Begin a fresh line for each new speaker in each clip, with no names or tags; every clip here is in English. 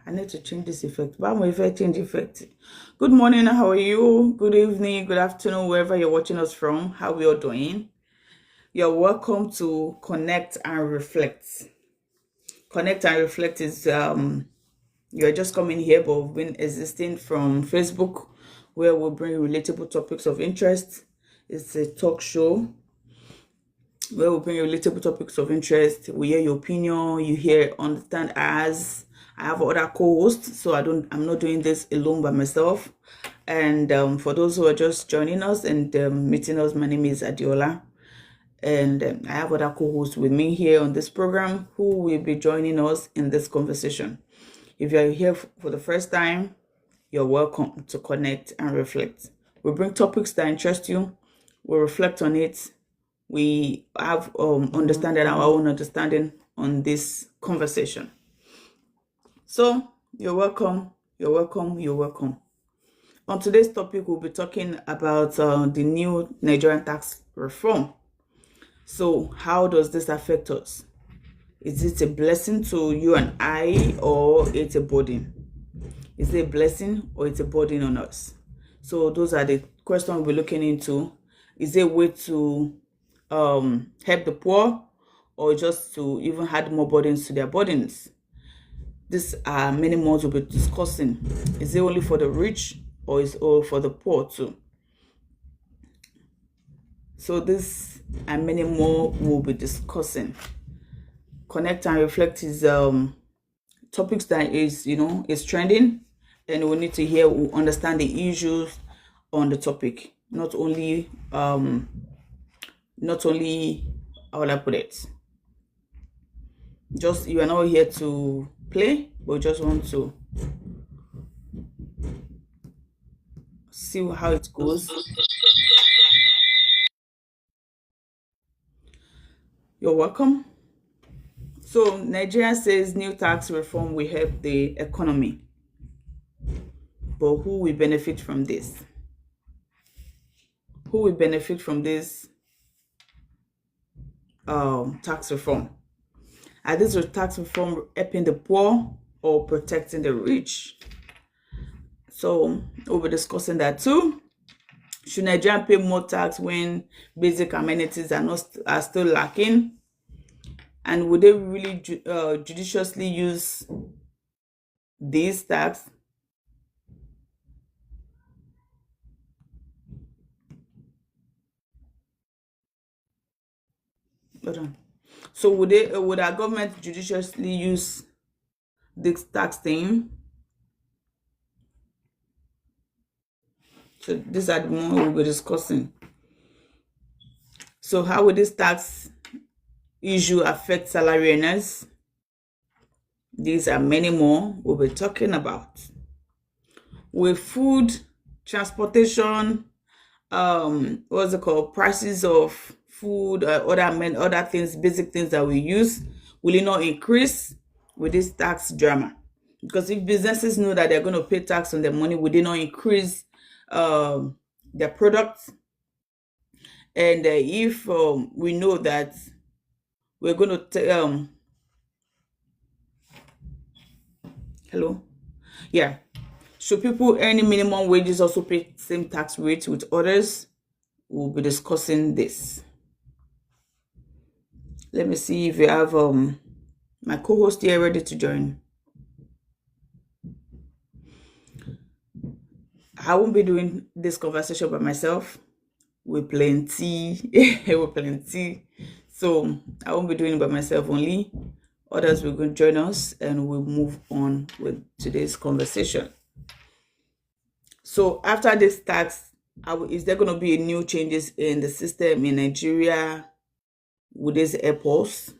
I need to change this effect. But I'm if I change effect. Good morning, how are you? Good evening, good afternoon, wherever you're watching us from. How we all doing? You're welcome to Connect and Reflect. Connect and Reflect is you're just coming here, but we've been existing from Facebook, where we bring relatable topics of interest. It's a talk show where we bring relatable topics of interest. We hear your opinion, you hear, understand. As I have other co-hosts, so I'm not doing this alone by myself. And for those who are just joining us and meeting us, my name is Adiola, and I have other co-hosts with me here on this program who will be joining us in this conversation. If you're here for the first time, you're welcome to Connect and Reflect. We bring topics that interest you, we reflect on it, we have understanding, our own understanding on this conversation. So you're welcome, you're welcome, you're welcome. On today's topic, we'll be talking about the new Nigerian tax reform. So how does this affect us? Is it a blessing to you and I, or it's a burden? Is it a blessing or it's a burden on us? So those are the questions we're looking into. Is it a way to help the poor, or just to even add more burdens to their burdens? These are many more to be discussing. Is it only for the rich, or is it all for the poor too? So this and many more we'll be discussing. Connect and Reflect is topics that is trending, and we need to hear, understand the issues on the topic. Not only how will I put it? Just, you are not here to play, but just want to see how it goes. You're welcome. So Nigeria says new tax reform will help the economy, but who will benefit from this? Who will benefit from this tax reform? Are this tax reform helping the poor or protecting the rich? So we'll be discussing that too. Should Nigeria pay more tax when basic amenities are still lacking? And would they really judiciously use this tax? Hold on. So would our government judiciously use this tax thing? So these are the more we'll be discussing. So how will this tax issue affect salary earners? These are many more we'll be talking about. With food, transportation, what's it called, prices of food, other things, basic things that we use, will it not increase with this tax drama? Because if businesses know that they're going to pay tax on their money, will they not increase their products? And if we know that we're going to hello, yeah, should people earning minimum wages also pay same tax rate with others? We'll be discussing this. Let me see if we have my co-host here ready to join. I won't be doing this conversation by myself. We're plenty. We're plenty. So I won't be doing it by myself only. Others will go join us, and we'll move on with today's conversation. So after this tax, is there going to be new changes in the system in Nigeria? Would this help us?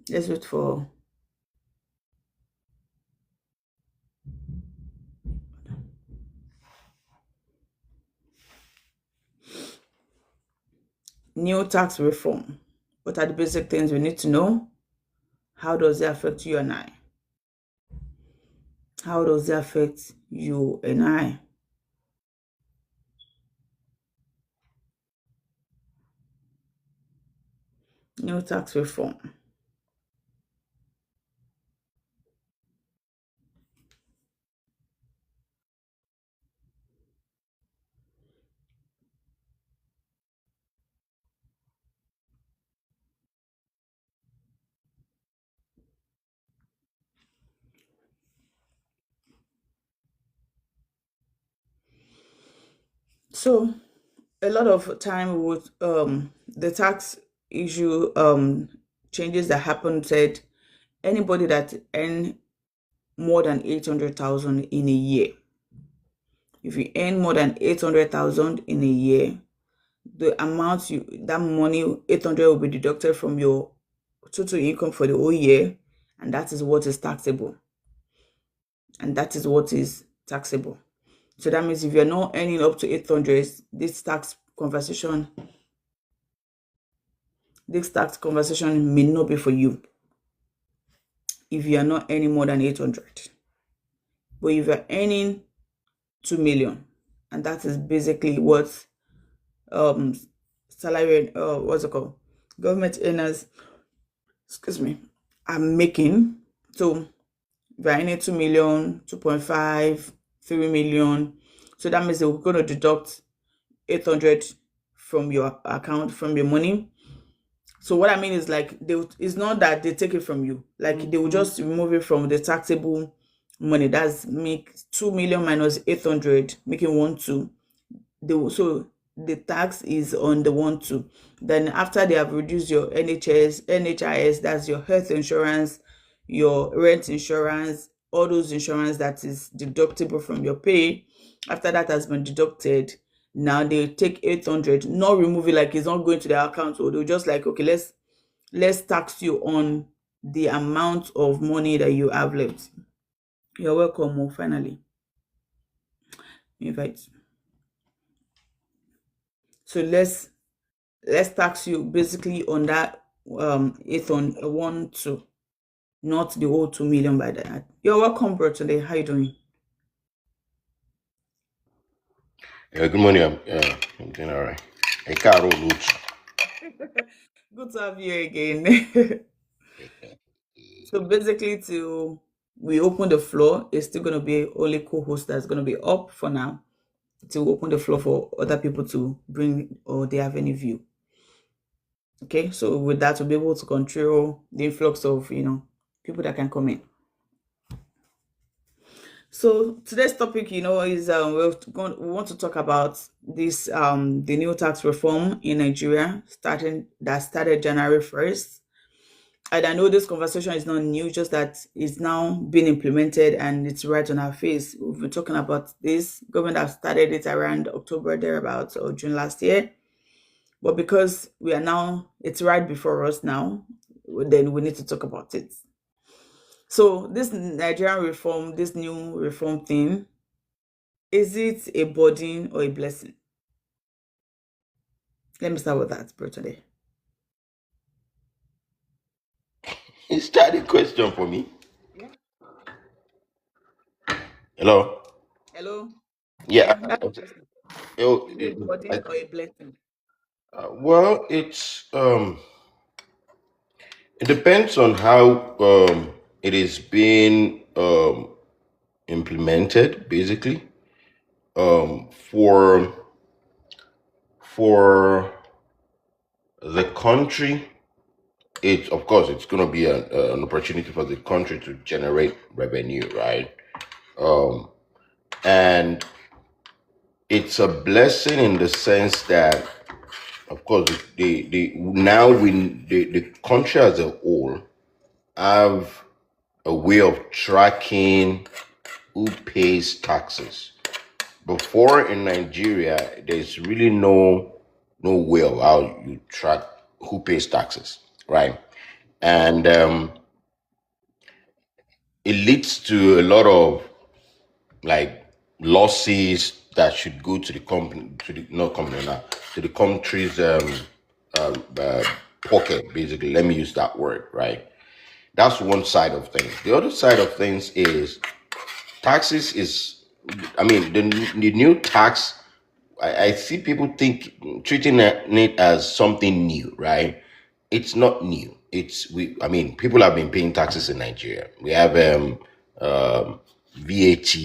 Let's wait for new tax reform. What are the basic things we need to know? How does it affect you and I? How does it affect you and I? New tax reform. So a lot of time with the tax issue changes that happened said anybody that earn more than 800,000 in a year, if you earn more than 800,000 in a year, the amount that money 800 will be deducted from your total income for the whole year, and that is what is taxable. And that is what is taxable. So that means if you're not earning up to 800, this tax conversation may not be for you if you are not earning more than 800. But if you're earning 2 million, and that is basically what salary what's it called, government earners, are making. So if you're earning 2 million, 2.5, 3 million, so that means they're going to deduct 800 from your account, from your money. So what I mean is, like, it's not that they take it from you, like they will just remove it from the taxable money. That's make 2 million minus 800, making 1.2. So the tax is on the 1.2. Then after they have reduced your NHIS, that's your health insurance, your rent insurance, all those insurance that is deductible from your pay, after that has been deducted, now they take 800, not remove it, like it's not going to their account. So they'll just like, okay, let's tax you on the amount of money that you have left. You're welcome. Finally, invite. So let's tax you basically on that 1.2, not the whole 2 million by that. You're welcome, bro. Today, how you doing?
Good morning. I'm doing all right. Hey, Carol,
Good to have you again. So basically, till we open the floor, it's still going to be only co-host that's going to be up for now, to open the floor for other people to bring, or they have any view. Okay, so with that, we'll be able to control the influx of people that can come in. So today's topic, is we want to talk about this the new tax reform in Nigeria that started January 1st. And I know this conversation is not new, just that it's now being implemented and it's right on our face. We've been talking about this. Government have started it around October thereabouts, or June last year. But because it's right before us now, then we need to talk about it. So this Nigerian reform, this new reform thing, is it a burden or a blessing? Let me start with that, bro, today.
Is that a question for me?
Yeah.
Hello?
Hello?
Yeah.
Yeah, that's the question.
Oh,
Is it a burden or a blessing?
well, it depends on how it is being implemented, basically. For for the country, it's of course it's going to be an opportunity for the country to generate revenue, right? And it's a blessing in the sense that, of course, the country as a whole have a way of tracking who pays taxes. Before, in Nigeria, there's really no way of how you track who pays taxes, right? And it leads to a lot of, like, losses that should go to the company, to the not company now, to the country's uh, pocket, basically. Let me use that word, right? That's one side of things. The other side of things is taxes is, I mean, the new tax. I see people treating it as something new, right? it's not new. I mean, people have been paying taxes in Nigeria. We have VAT,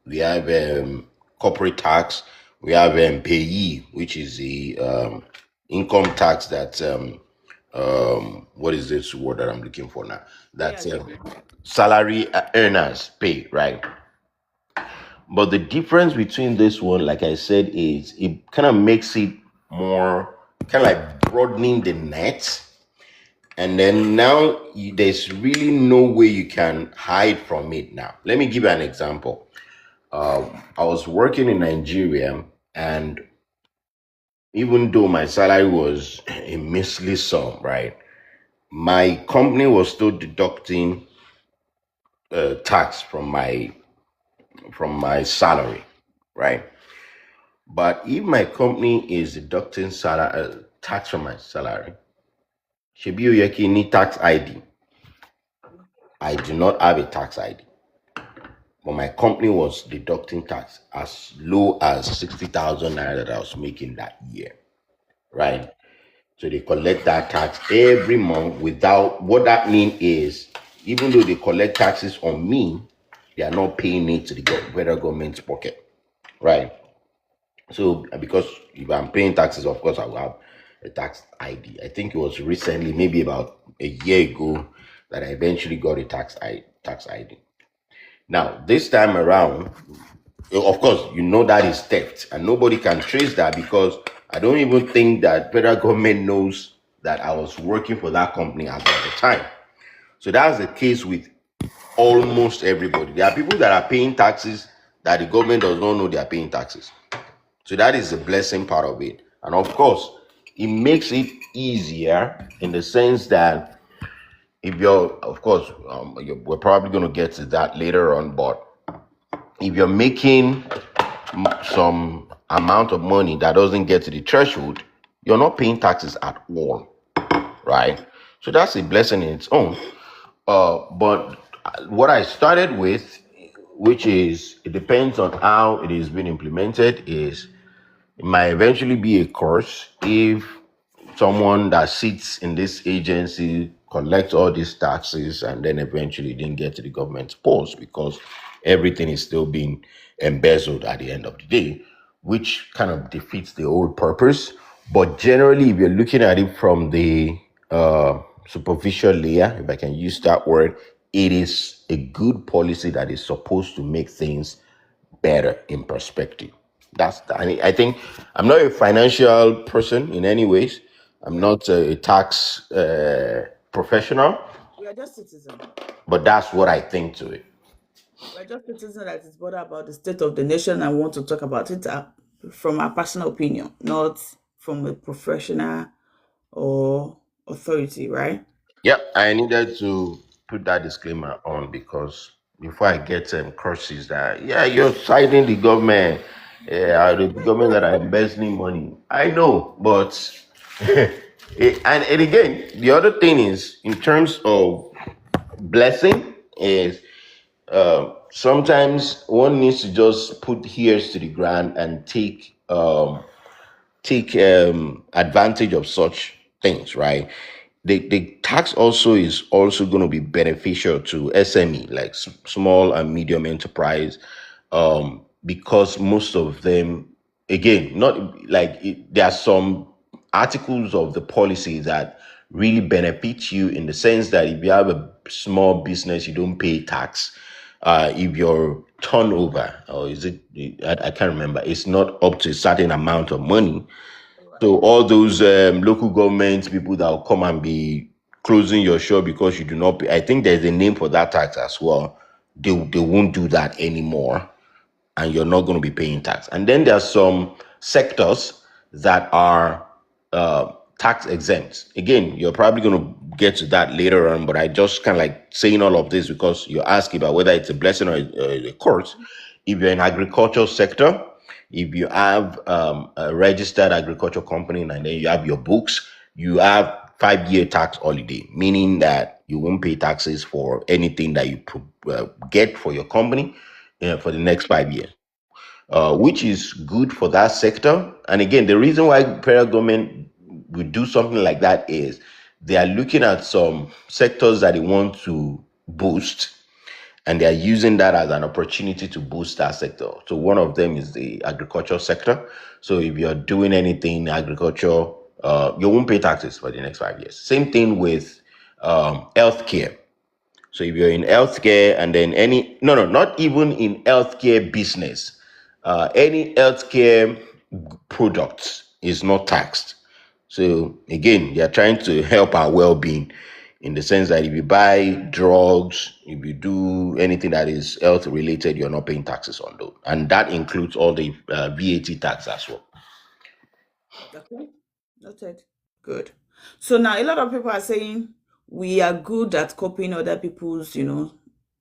we have corporate tax, we have payee, which is the income tax that what is this word that I'm looking for now?
Pay as
That's
you go.
salary earners pay, right? But the difference between this one, like I said, is it kind of makes it more kind of like broadening the net. And then now there's really no way you can hide from it now. Let me give you an example. I was working in Nigeria, and even though my salary was a measly sum, right, my company was still deducting tax from my salary, right? But if my company is deducting tax from my salary, Shebi Oyeki need tax ID. I do not have a tax ID. But my company was deducting tax as low as 60,000 naira that I was making that year, right? So they collect that tax every month without what that means is even though they collect taxes on me, they are not paying it to the federal government's pocket, right? So because if I'm paying taxes, of course I will have a tax ID. I think it was recently, maybe about a year ago, that I eventually got a tax ID. Now this time around, of course, you know that is theft, and nobody can trace that because I don't even think that federal government knows that I was working for that company as of the time. So that's the case with almost everybody. There are people that are paying taxes that the government does not know they are paying taxes. So that is the blessing part of it. And of course, it makes it easier in the sense that if you're, of course, we're probably going to get to that later on, but if you're making some amount of money that doesn't get to the threshold, you're not paying taxes at all, right? So that's a blessing in its own. But what I started with, which is it depends on how it is being implemented, is it might eventually be a course if someone that sits in this agency collects all these taxes and then eventually didn't get to the government's purse because everything is still being embezzled at the end of the day, which kind of defeats the whole purpose. But generally, if you're looking at it from the superficial layer, if I can use that word, it is a good policy that is supposed to make things better in perspective. I think I'm not a financial person in any ways. I'm not a tax professional,
We are just citizens.
but that's what I think to it.
We're just citizens that is bothered about the state of the nation and want to talk about it from our personal opinion, not from a professional or authority, right?
Yeah, I needed to put that disclaimer on because before I get curses that yeah you're citing the government, yeah the government that are embezzling money. I know, but and again the other thing is in terms of blessing is sometimes one needs to just put ears to the ground and take advantage of such things, right? The tax also is also going to be beneficial to SME, like small and medium enterprise, because most of them, again, not like there are some articles of the policy that really benefit you in the sense that if you have a small business, you don't pay tax. If your turnover, or is it, I can't remember, it's not up to a certain amount of money, so all those local government people that will come and be closing your shop because you do not pay, I think there's a name for that tax as well. They won't do that anymore, and you're not going to be paying tax. And then there are some sectors that are tax exempt. Again, you're probably going to get to that later on, but I just kind of like saying all of this because you're asking about whether it's a blessing or a curse. If you're in agricultural sector, if you have a registered agriculture company and then you have your books, you have 5 year tax holiday, meaning that you won't pay taxes for anything that you get for your company for the next 5 years, which is good for that sector. And again, the reason why federal government would do something like that is they are looking at some sectors that they want to boost, and they are using that as an opportunity to boost that sector. So one of them is the agriculture sector. So if you're doing anything in agriculture, you won't pay taxes for the next 5 years. Same thing with healthcare. So if you're in healthcare and then not even in healthcare business, any healthcare products is not taxed. So again, they are trying to help our well-being in the sense that if you buy drugs, if you do anything that is health related, you're not paying taxes on those, and that includes all the VAT tax as well.
Okay, noted. Good. So now a lot of people are saying we are good at copying other people's,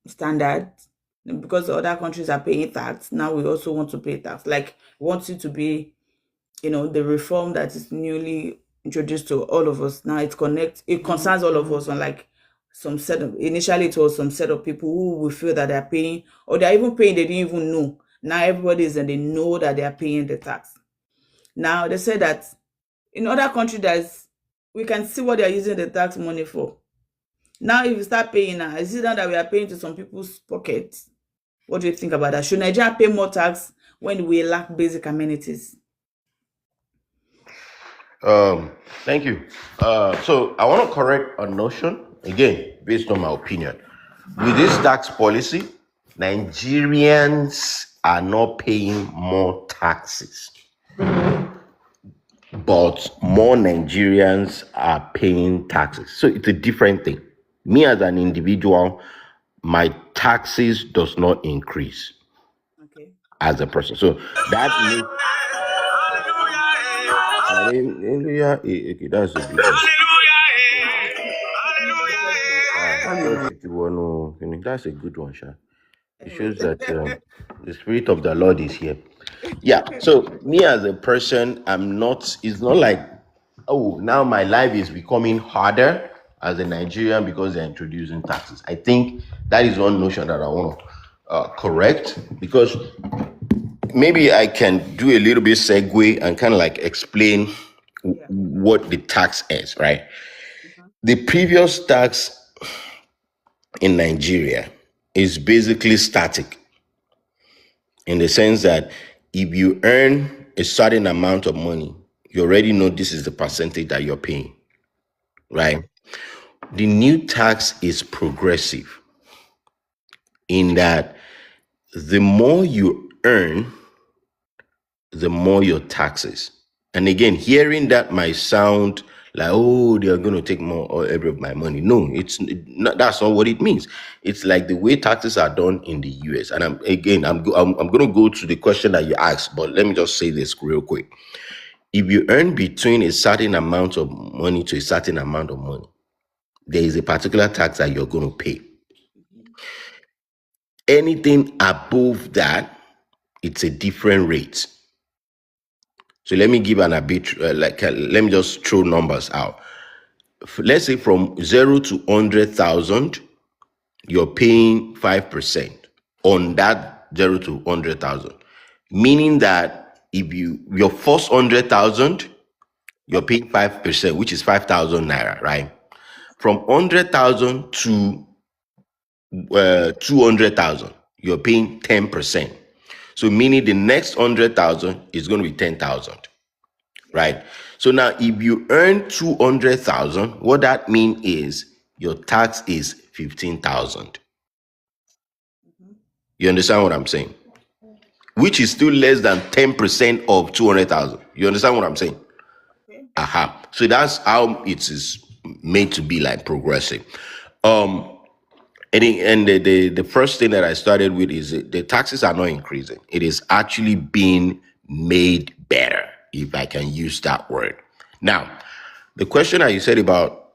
standards because other countries are paying tax. Now we also want to pay tax. Like we want it to be, the reform that is newly introduced to all of us. Now it concerns all of us. Unlike some set of initially it was some set of people who will feel that they're paying, or they're even paying, they didn't even know. Now everybody is and they know that they are paying the tax. Now they say that in other countries we can see what they are using the tax money for. Now if you start paying now, is it now that we are paying to some people's pockets? What do you think about that? Should Nigeria pay more tax when we lack basic amenities?
Thank you. So I want to correct a notion again, based on my opinion. With this tax policy, Nigerians are not paying more taxes, but more Nigerians are paying taxes. So it's a different thing. Me as an individual, my taxes does not increase
Okay.
as a person. So that means hallelujah. Okay, that's a good one. That's a good one, Sha. It
Anyway.
shows that the spirit of the Lord is here. Yeah. So me as a person, it's not like, oh, now my life is becoming harder as a Nigerian because they're introducing taxes. I think that is one notion that I want to correct, because maybe I can do a little bit segue and kind of like explain
Yeah.
what the tax is, right?
Mhm.
The previous tax in Nigeria is basically static in the sense that if you earn a certain amount of money, you already know this is the percentage that you're paying, right? The new tax is progressive in that the more you earn, the more your taxes. And again, hearing that might sound like, oh, they are going to take more or every of my money. No, that's not what it means. It's like the way taxes are done in the US. And I'm going to go to the question that you asked, but let me just say this real quick. If you earn between a certain amount of money to a certain amount of money, there is a particular tax that you're going to pay. Anything above that, it's a different rate. So let me give an let me just throw numbers out. Let's say from 0 to 100,000, you're paying 5% on that 0 to 100,000. Meaning that if your first 100,000, you're paying 5%, which is 5,000 naira, right? From 100,000 to 200,000, you're paying 10%. So meaning the next 100,000 is going to be 10,000. Right. So now if you earn 200,000, what that means is your tax is 15,000. You understand what I'm saying? Which is still less than 10% of 200,000. You understand what I'm saying?
Okay.
Aha. So that's how it is made to be like progressive. And the first thing that I started with is the taxes are not increasing. It is actually being made better, if I can use that word. Now, the question that you said about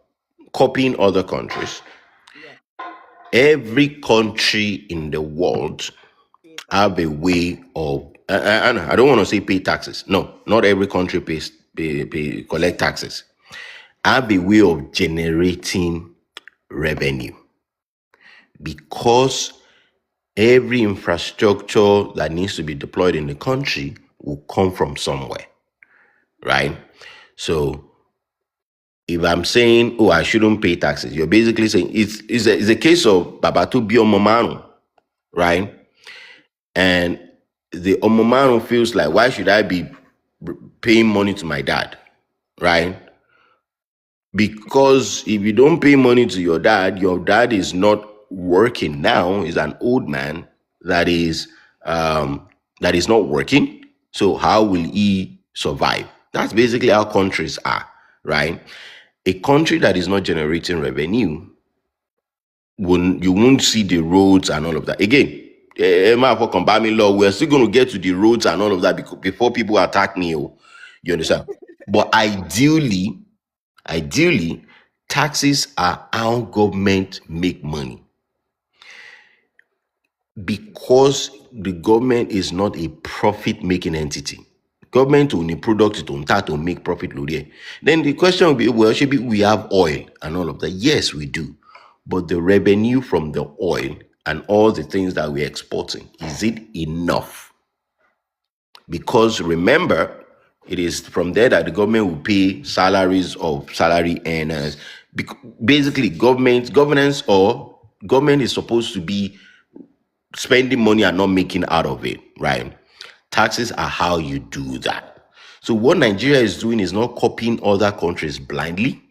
copying other countries,
Yeah.
every country in the world
Pay tax.
have a way of, I don't want to say pay taxes. No, not every country collect taxes. Have a way of generating revenue, because every infrastructure that needs to be deployed in the country will come from somewhere, right? So If I'm saying, oh, I shouldn't pay taxes, you're basically saying it's a case of Babatu Biomomano, right? And the Omomano feels like, why should I be paying money to my dad, right? Because if you don't pay money to your dad is not working now, is an old man that is that is not working. So how will he survive? That's basically how countries are, right? A country that is not generating revenue, you won't see the roads and all of that. Again, law, we're still going to get to the roads and all of that before people attack me. Oh, you understand? But ideally, taxes are how government make money, because the government is not a profit-making entity. Government only product it on that to make profit. Then the question will be, well, should we have oil and all of that? Yes, we do. But the revenue from the oil and all the things that we're exporting, is it enough? Because remember, it is from there that the government will pay salaries of salary earners. Basically, governance or government is supposed to be spending money and not making out of it, right? Taxes are how you do that. So what Nigeria is doing is not copying other countries blindly.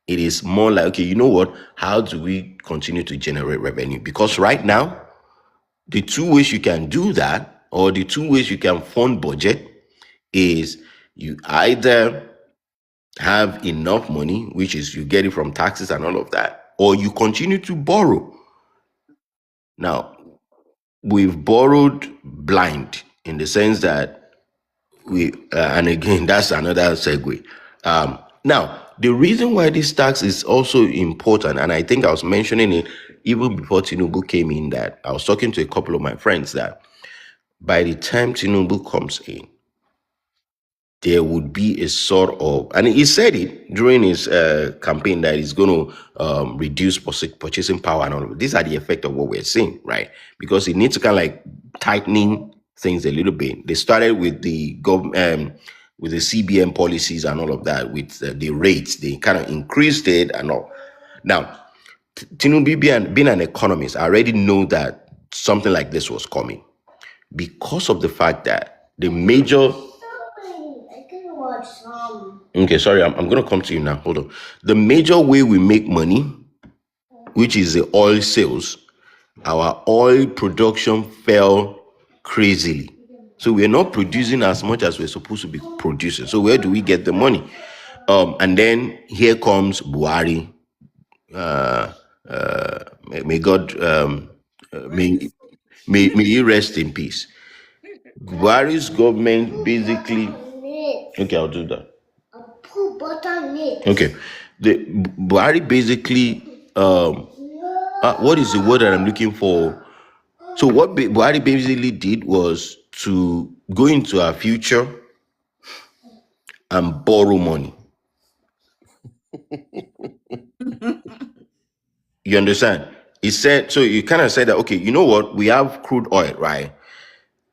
It is more like, okay, you know what? How do we continue to generate revenue? Because right now, the two ways you can do that, or the two ways you can fund budget, is you either have enough money, which is you get it from taxes and all of that, or you continue to borrow. Now, we've borrowed blind in the sense that and again, that's another segue. Now, the reason why this tax is also important, and I think I was mentioning it even before Tinubu came in, that I was talking to a couple of my friends that by the time Tinubu comes in, there would be a sort of, and he said it during his campaign, that he's going to reduce purchasing power and all of it. These are the effect of what we're seeing, right? Because he needs to kind of like tightening things a little bit. They started with the with the CBN policies and all of that, with the rates. They kind of increased it and all. Now, Tinubu being an economist, I already know that something like this was coming, because of the fact that the major. Okay, sorry, I'm going to come to you now. Hold on. The major way we make money, which is the oil sales, our oil production fell crazily. So we're not producing as much as we're supposed to be producing. So where do we get the money? And then here comes Buhari. May God may he rest in peace. Buhari's government basically. Okay, I'll do that. Put butter on it. Okay, the Buhari basically what is the word that I'm looking for? So what Buhari basically did was to go into our future and borrow money. You understand? He said, so you kind of said that, okay, you know what? We have crude oil, right?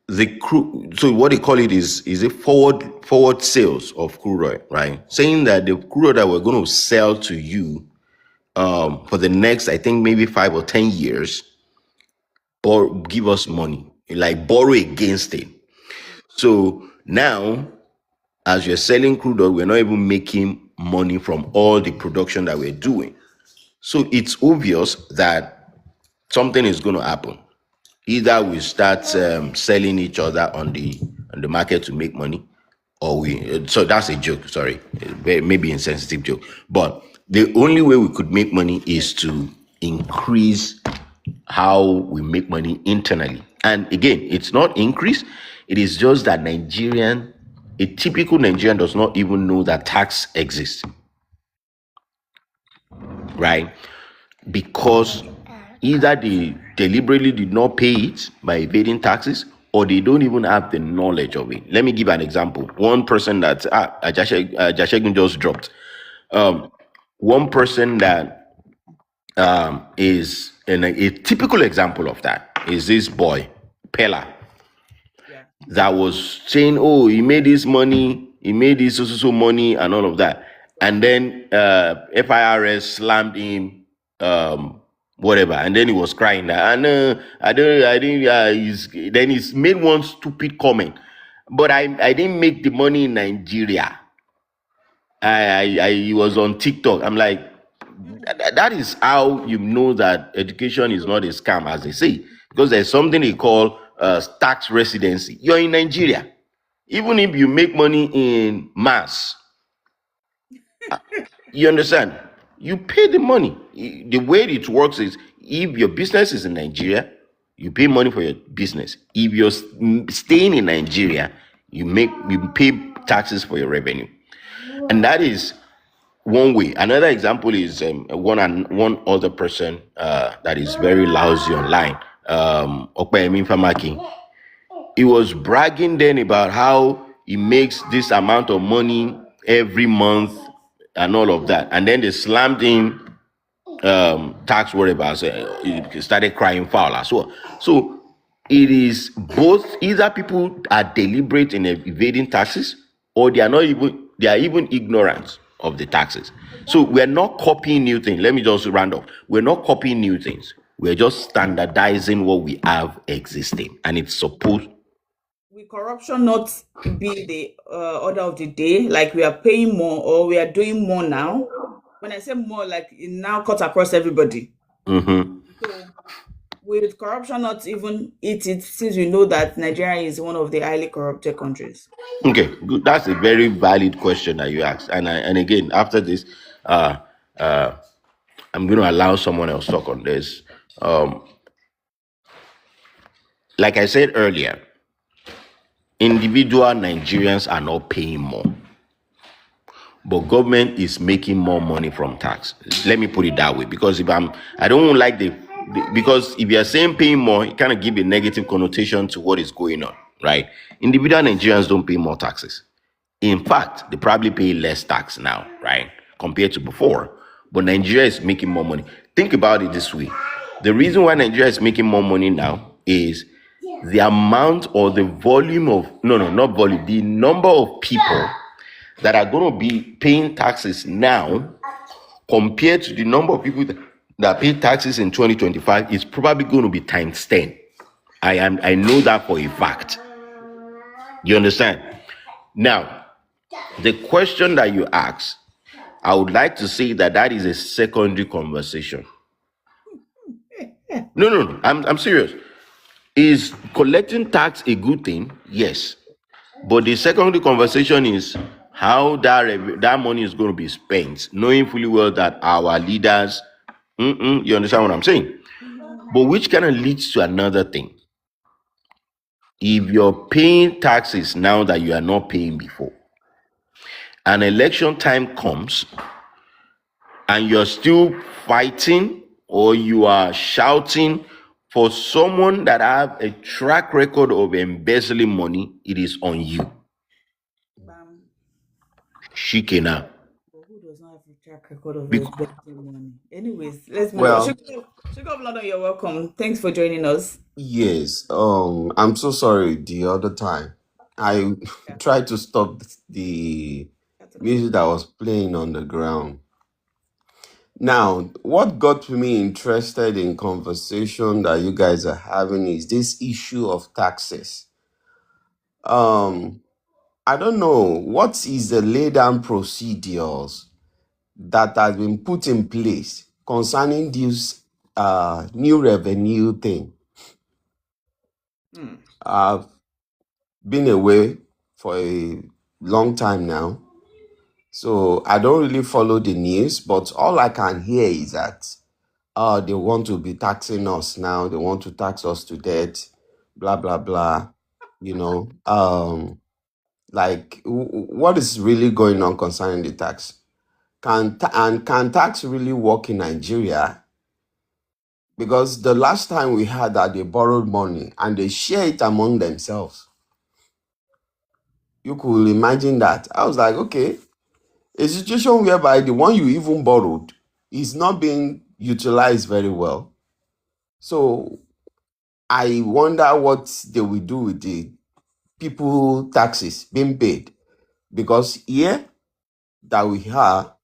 The crude, so what they call it is a forward sales of crude oil, right? Saying that the crude oil that we're going to sell to you for the next, I think maybe 5 or 10 years, or give us money, like borrow against it. So now, as you're selling crude oil, we're not even making money from all the production that we're doing. So it's obvious that something is going to happen. Either we start selling each other on the market to make money, or we. So that's a joke. Sorry, maybe insensitive joke. But the only way we could make money is to increase how we make money internally. And again, it's not increase. It is just that a typical Nigerian does not even know that tax exists, right? Because either they deliberately did not pay it by evading taxes, or they don't even have the knowledge of it. Let me give an example. One person that Jashegun just dropped. One person that is a typical example of that is this boy, Pella, that was saying, oh, he made this money, he made this so money and all of that. and then FIRS slammed him, whatever, and then he was crying that I didn't. Then he's made one stupid comment, but I didn't make the money in Nigeria. He was on TikTok. I'm like, that is how you know that education is not a scam, as they say, because there's something they call tax residency. You're in Nigeria, even if you make money in mass, you understand? You pay the money. The way it works is, if your business is in Nigeria, you pay money for your business. If you're staying in Nigeria, you pay taxes for your revenue, and that is one way. Another example is one other person that is very lousy online, Okpeyemi Famaki. He was bragging then about how he makes this amount of money every month and all of that, and then they slammed him, tax whatever. So he started crying foul as well. So it is both: either people are deliberate in evading taxes, or they are even ignorant of the taxes. So we're not copying new things. Let me just round off. We're not copying new things. We're just standardizing what we have existing, and it's supposed.
Will corruption not be the order of the day? Like we are paying more or we are doing more now? When I say more, like it now cut across everybody.
Mhm.
So will corruption not even eat it, since we know that Nigeria is one of the highly corrupted countries?
Okay, good. That's a very valid question that you asked. And again, after this, uh, uh, I'm going to allow someone else talk on this. Um, like I said earlier, individual Nigerians are not paying more, but government is making more money from tax. Let me put it that way, because I don't like because if you are saying paying more, it kind of give a negative connotation to what is going on, right? Individual Nigerians don't pay more taxes. In fact, they probably pay less tax now, right? Compared to before. But Nigeria is making more money. Think about it this way. The reason why Nigeria is making more money now is the amount or the volume of, no, not volume, the number of people that are going to be paying taxes now compared to the number of people that pay taxes in 2025 is probably going to be times 10. I know that for a fact. You understand? Now, the question that you asked, I would like to say that is a secondary conversation. No. I'm serious. Is collecting tax a good thing? Yes. But the secondary conversation is how that money is going to be spent, knowing fully well that our leaders, you understand what I'm saying? But which kind of leads to another thing. If you're paying taxes now that you are not paying before, and election time comes, and you're still fighting or you are shouting for someone that have a track record of embezzling money, it is on you.
Bam.
Shikena.
But who does not have a track record of
Because,
investing money? Anyways, let's move on.
Well,
Sugar of London, you're welcome. Thanks for joining us.
yes. I'm so sorry the other time. I
Yeah.
tried to stop the
That's okay.
music that was playing on the ground. Now, what got me interested in conversation that you guys are having is this issue of taxes. Um, I don't know what is the lay down procedures that has been put in place concerning this new revenue thing.
Hmm.
I've been away for a long time now, so I don't really follow the news, but all I can hear is that they want to be taxing us now, they want to tax us to death, blah blah blah. You know, like what is really going on concerning the tax? Can tax really work in Nigeria? Because the last time we had that they borrowed money and they share it among themselves. You could imagine that. I was like, okay, a situation whereby the one you even borrowed is not being utilized very well. So I wonder what they will do with the people taxes being paid. Because here that we are,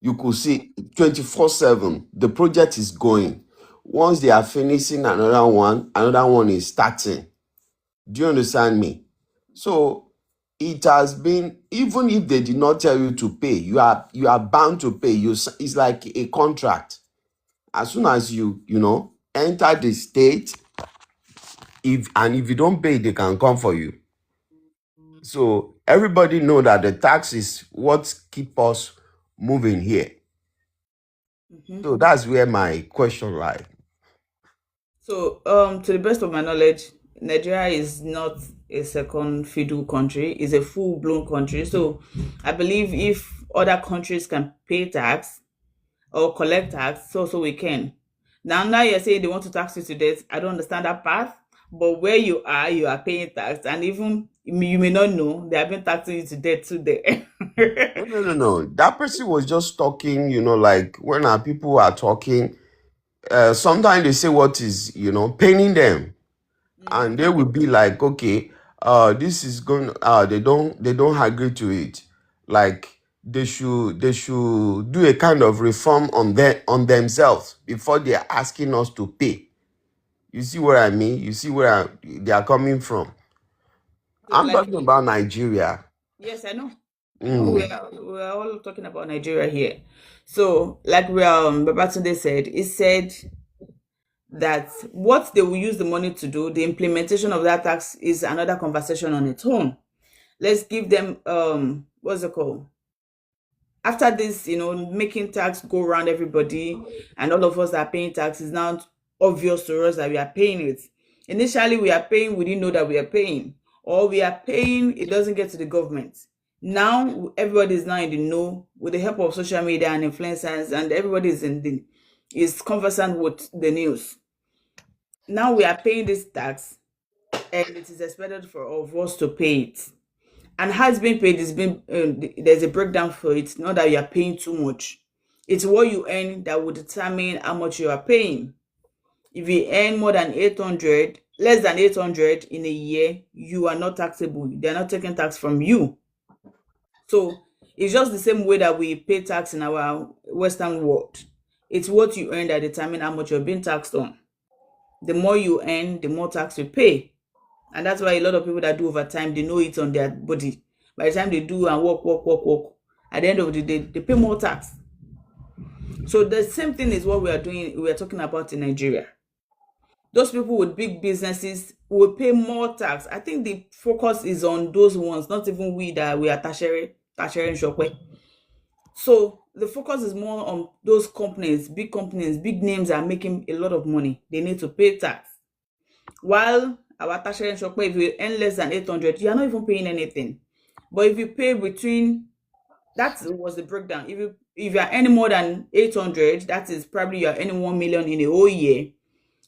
You could see 24/7. The project is going. Once they are finishing another one is starting. Do you understand me? So it has been, even if they did not tell you to pay, you are bound to pay. It's like a contract. As soon as you enter the state, if you don't pay, they can come for you. So everybody know that the tax is what keep us moving here.
Mhm.
So that's where my question lies.
So, to the best of my knowledge, Nigeria is not a second fiddle country; it's a full-blown country. So, I believe if other countries can pay tax or collect tax, so we can. Now you're saying they want to tax you to death. I don't understand that part. But where you are paying tax, and even you may not know they have been taxing you to death too there.
No. That person was just talking, like when our people are talking, sometimes they say what is, paining them. And they will be like, okay, this is going, they don't agree to it. Like they should do a kind of reform on themselves before they're asking us to pay. You see what I mean? You see where they are coming from.
So,
I'm
like,
talking about Nigeria.
yes, I know. I know
Mm.
we're all talking about Nigeria here. So, like Babatunde said, he said that what they will use the money to do, the implementation of that tax is another conversation on its own. Let's give them what's it called? After this, making tax go around everybody and all of us that are paying tax is now obvious to us that we are paying it. Initially, we are paying, we didn't know that we are paying, or we are paying, it doesn't get to the government. Now, everybody is now in the know with the help of social media and influencers, and everybody is conversant with the news. Now we are paying this tax, and it is expected of us to pay it. And how it's being paid is being there's a breakdown for it. Not that you are paying too much. It's what you earn that will determine how much you are paying. If you earn more than 800, less than 800 in a year, you are not taxable. They're not taking tax from you. So it's just the same way that we pay tax in our Western world. It's what you earn that determine how much you're being taxed on. The more you earn, the more tax you pay. And that's why a lot of people that do overtime, they know it on their body. By the time they do and work, at the end of the day, they pay more tax. So the same thing is what we are talking about in Nigeria. Those people with big businesses will pay more tax. I think the focus is on those ones, not even we are tertiary shopware. So the focus is more on those companies, big names are making a lot of money. They need to pay tax. While our tertiary shopware, if you earn less than 800, you are not even paying anything. But if you pay between, that was the breakdown. If you are earning more than 800, that is probably you are earning 1 million in a whole year.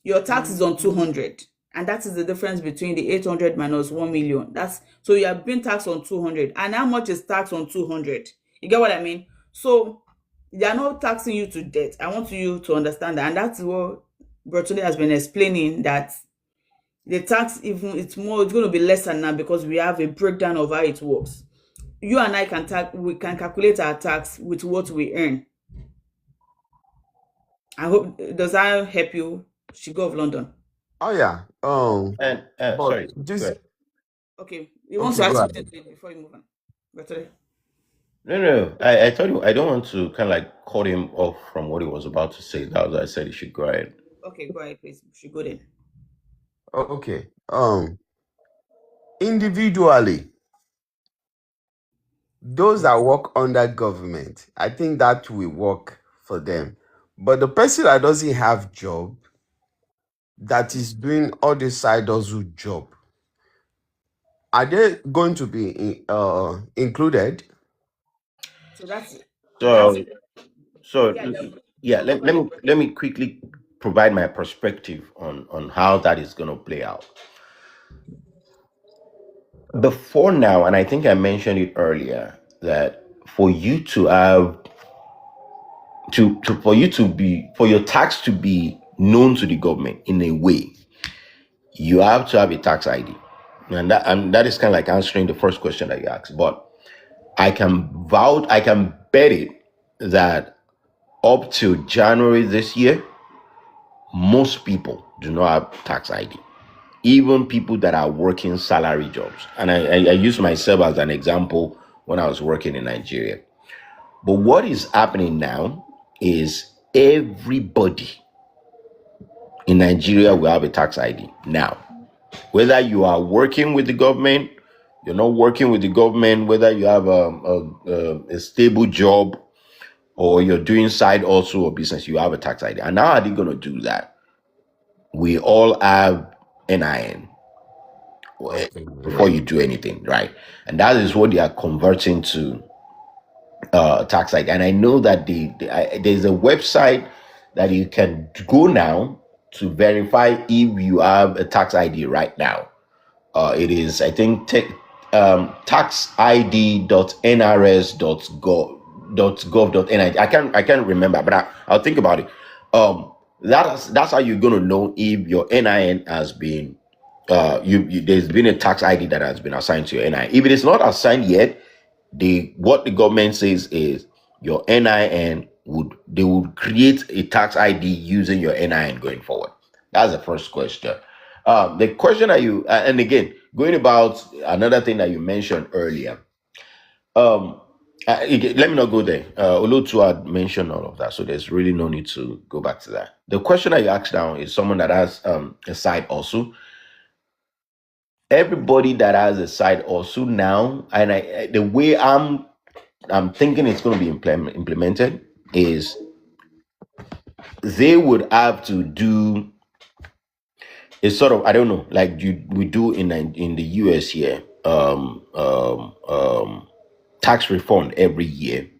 Your tax is on 200, and that is the difference between the 800 minus 1 million. So you are being taxed on 200. And how much is tax on 200? You get what I mean? So they are not taxing you to death. I want you to understand that, and that's what Bertone has been explaining, that the tax, even it's going to be lesser now because we have a breakdown of how it works. You and I we can calculate our tax with what we earn. I hope, does that help you, Shigo of London?
Oh yeah.
And
But
sorry, go
this
ahead.
Okay, you want
okay,
to ask
go
something
ahead.
before you move on? Bertone?
No. I told you I don't want to kind of like cut him off from what he was about to say. That was I said he should go ahead.
Okay, go ahead, please. Shigo then.
Okay. Individually, those that work under government, I think that will work for them. But the person that doesn't have job, that is doing all the side hustle job, are they going to be included?
So that's
So
yeah,
yeah,
go
let
ahead.
me quickly provide my perspective on how that is going to play out. Before now, and I think I mentioned it earlier, that for you to have to for you to be for your tax to be known to the government in a way, you have to have a tax ID. And that is kind of like answering the first question that you asked. But I can bet it that up to January this year, most people do not have tax ID. Even people that are working salary jobs. And I use myself as an example when I was working in Nigeria. But what is happening now is everybody in Nigeria will have a tax ID now. Whether you are working with the government, you're not working with the government, whether you have a stable job or you're doing side also or business, you have a tax ID. And how are they going to do that? We all have NIN
Okay.
before you do anything, right? And that is what they are converting to tax ID. And I know that there's a website that you can go now to verify if you have a tax ID right now. It is, I think, taxid.nrs.gov.ni. I can't remember, but I'll think about it. That's how you're gonna know if your NIN has been there's been a tax ID that has been assigned to your NIN. If it is not assigned yet, what the government says is your NIN would create a tax ID using your NIN going forward. That's the first question. The question that and again, going about another thing that you mentioned earlier. Let me not go there. Olotu had mentioned all of that, so there's really no need to go back to that. The question that you asked now is someone that has a side also. Everybody that has a side also now, and the way I'm thinking it's going to be implemented is they would have to do a sort of, I don't know, like we do in the US here, tax refund every year,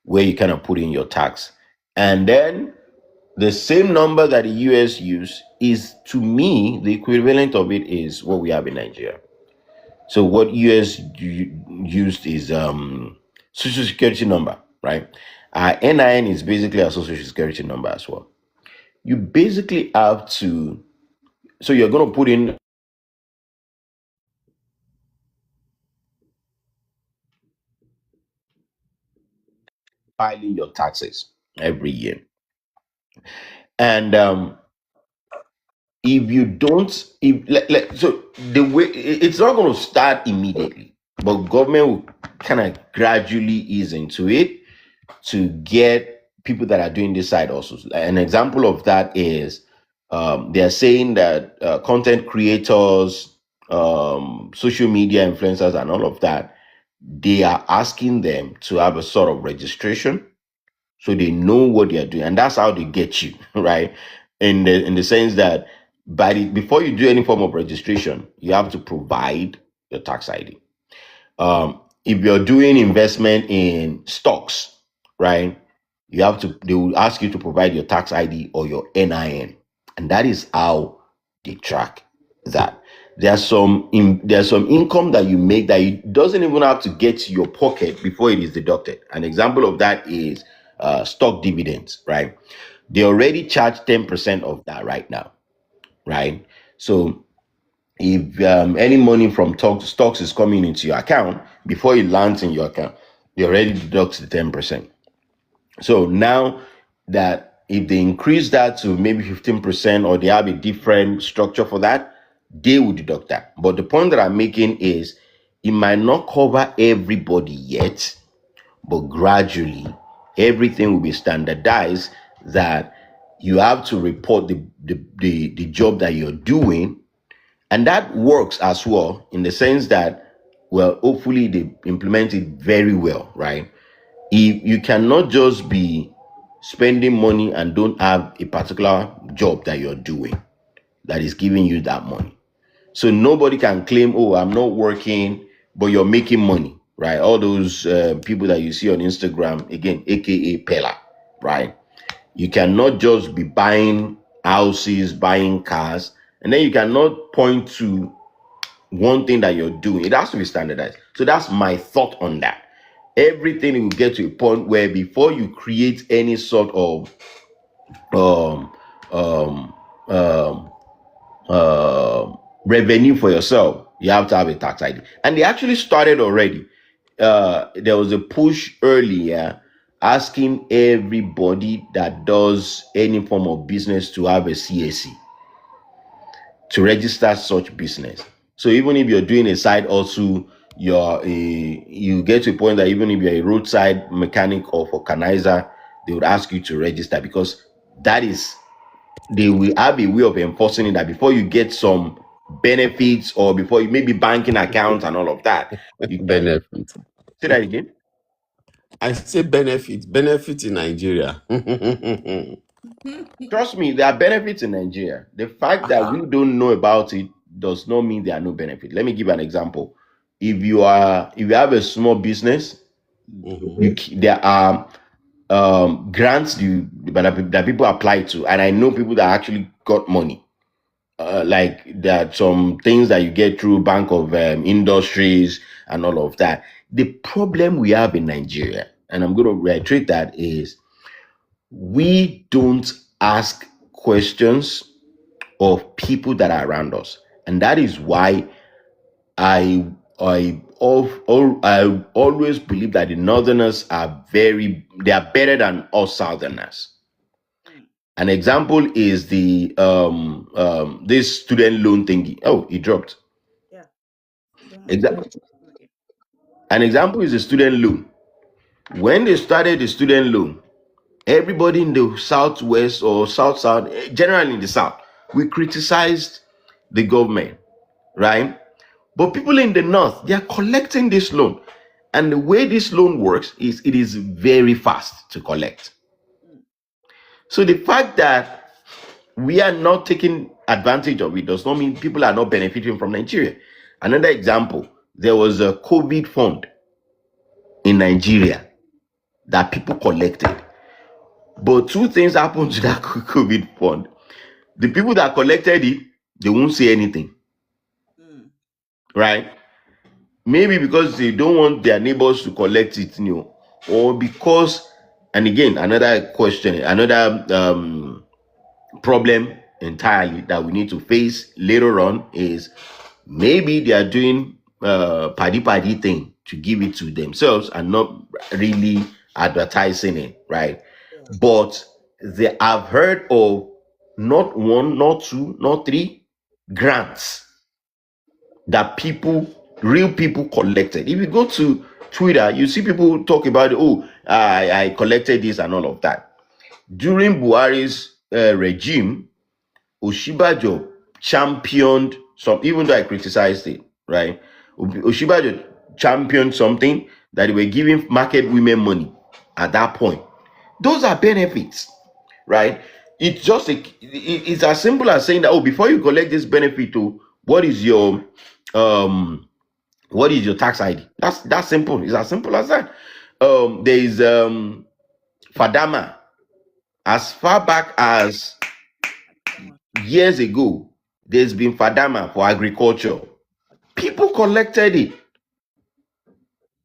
where you kind of put in your tax, and then the same number that the US use is, to me, the equivalent of it is what we have in Nigeria. So what US used is social security number, right? NIN is basically a social security number as well. You basically have to, so you're going to put in filing your taxes every year. And if you don't, so the way it's not going to start immediately, but government will kind of gradually ease into it to get people that are doing this side also. An example of that is they are saying that content creators, social media influencers, and all of that, they are asking them to have a sort of registration so they know what they are doing, and that's how they get you right. In the sense that before you do any form of registration, you have to provide your tax ID. If you're doing investment in stocks, right, they will ask you to provide your tax ID or your NIN, and that is how they track that. There's some income that you make that it doesn't even have to get to your pocket before it is deducted. An example of that is stock dividends, right? They already charge 10% of that right now, right? So if any money from stocks is coming into your account, before it lands in your account, they already deduct the 10%. So now that if they increase that to maybe 15%, or they have a different structure for that, they will deduct that. But the point that I'm making is it might not cover everybody yet, but gradually everything will be standardized that you have to report the job that you're doing. And that works as well, in the sense that, well, hopefully they implement it very well, right? If you cannot just be spending money and don't have a particular job that you're doing that is giving you that money. So nobody can claim, oh, I'm not working, but you're making money, right? All those people that you see on Instagram, again, aka Pella, right? You cannot just be buying houses, buying cars, and then you cannot point to one thing that you're doing. It has to be standardized. So that's my thought on that. Everything will get to a point where before you create any sort of um um um revenue for yourself, you have to have a tax ID. And they actually started already. There was a push earlier asking everybody that does any form of business to have a CAC, to register such business. So even if you're doing a side also, you get to a point that even if you're a roadside mechanic or organizer, they would ask you to register, because that is, they will have a way of enforcing it, that before you get some benefits, or before you maybe banking accounts and all of that, you can
Benefit.
say that again.
I say benefit in Nigeria.
Trust me, there are benefits in Nigeria. The fact that we don't know about it does not mean there are no benefits. Let me give an example. If you have a small business, there are grants that people apply to, and I know people that actually got money. Like there are some things that you get through Bank of Industries and all of that. The problem we have in Nigeria, and I'm going to reiterate that, is we don't ask questions of people that are around us, and that is why I always believe that the Northerners they are better than us Southerners. An example is the this student loan thingy. Oh, it dropped.
Yeah.
An example is the student loan. When they started the student loan, everybody in the southwest or south, generally in the south, we criticized the government, right? But people in the north, they are collecting this loan. And the way this loan works is it is very fast to collect. So the fact that we are not taking advantage of it does not mean people are not benefiting from Nigeria. Another example, there was a COVID fund in Nigeria that people collected. But two things happened to that COVID fund. The people that collected it, they won't say anything, right? Maybe because they don't want their neighbors to collect it, or because, and again, another problem entirely that we need to face later on is maybe they are doing paddy thing to give it to themselves and not really advertising it, right? But I've heard of not one, not two, not three grants that real people collected. If you go to Twitter, you see people talk about, oh, I collected this and all of that. During Buhari's regime, Oshibajo championed some, even though I criticized it, right? Oshibajo championed something that they were giving market women money at that point. Those are benefits, right? It's just it's as simple as saying that, oh, before you collect this benefit, what is your tax ID? That's simple. It's as simple as that. There is Fadama. As far back as years ago, there's been Fadama for agriculture. People collected it,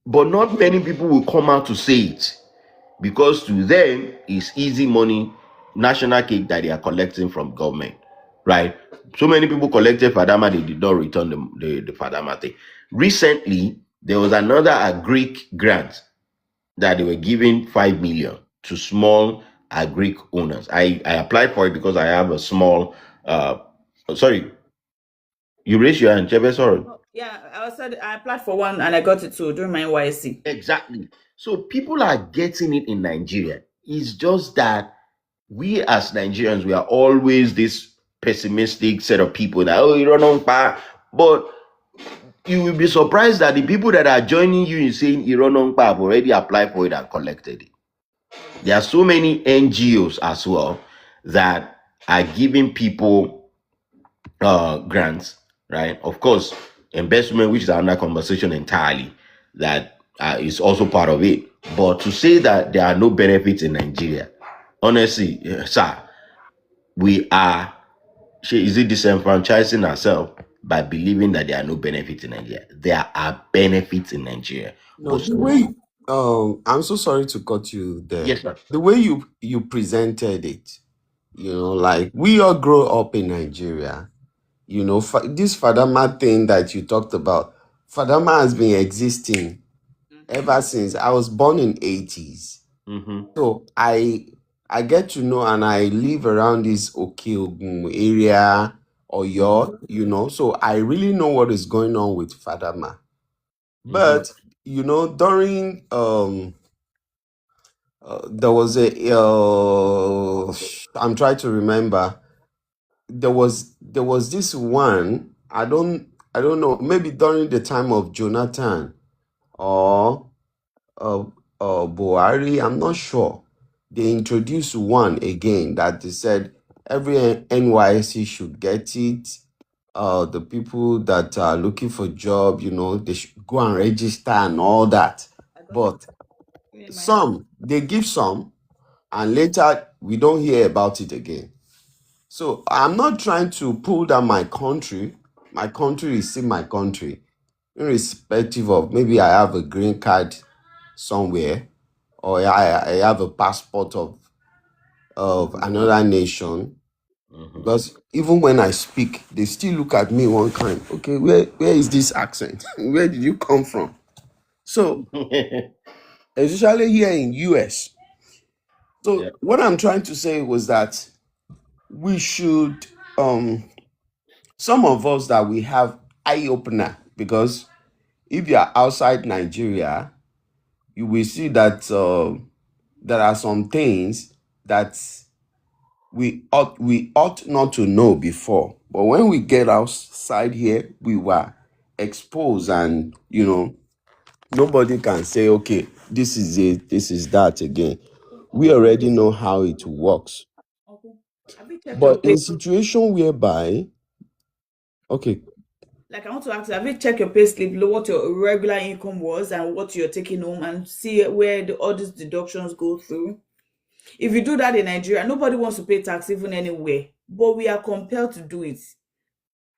but not many people will come out to say it, because to them it's easy money, national cake that they are collecting from government, right? So many people collected Fadama, they did not return the Fadama thing. Recently, there was another agric grant that they were giving 5 million to small agric owners. I applied for it because I have a small sorry, you raised your hand, Chebe, sorry.
Yeah, I applied for one and I got it too during my NYSC.
Exactly. So people are getting it in Nigeria. It's just that we as Nigerians, we are always this pessimistic set of people that, oh, you don't know, but you will be surprised that the people that are joining you in saying Ironong have already applied for it and collected it. There are so many NGOs as well that are giving people grants, right? Of course, investment, which is another conversation entirely, that is also part of it. But to say that there are no benefits in Nigeria, honestly, sir, we are, is it disenfranchising ourselves by believing that there are no benefits in Nigeria? There are benefits in Nigeria.
No, the way I'm so sorry to cut you there.
Yes, sir.
The way you presented it, like we all grow up in Nigeria. This Fadama thing that you talked about, Fadama has been existing ever since I was born in 80s.
Mm-hmm.
So I get to know, and I live around this Okeogun area or your, so I really know what is going on with Fadama.
Mm-hmm.
But during there was I'm trying to remember. There was this one. I don't know. Maybe during the time of Jonathan or uh, Buhari. I'm not sure. They introduced one again that they said every NYC should get it. The people that are looking for job, they should go and register and all that.
I got it
But
in my house.
some, they give some, and later we don't hear about it again. So I'm not trying to pull down my country. My country is still my country, irrespective of maybe I have a green card somewhere, or I have a passport of another nation.
Mm-hmm.
Because even when I speak, they still look at me one kind. Okay, where is this accent? Where did you come from? So, especially here in US. So
Yeah.
what I'm trying to say was that we should some of us that we have eye opener, because if you are outside Nigeria, you will see that there are some things that we ought not to know before. But when we get outside here, we were exposed, and nobody can say, okay, this is it, this is that again. We
Uncle,
already know how it works.
uncle, have you checked your
But
pay?
in situation whereby, okay,
Like, I want to ask you, have you checked your pay slip, know what your regular income was and what you're taking home, and see where all these deductions go through? If you do that in Nigeria, nobody wants to pay tax even anywhere, but we are compelled to do it.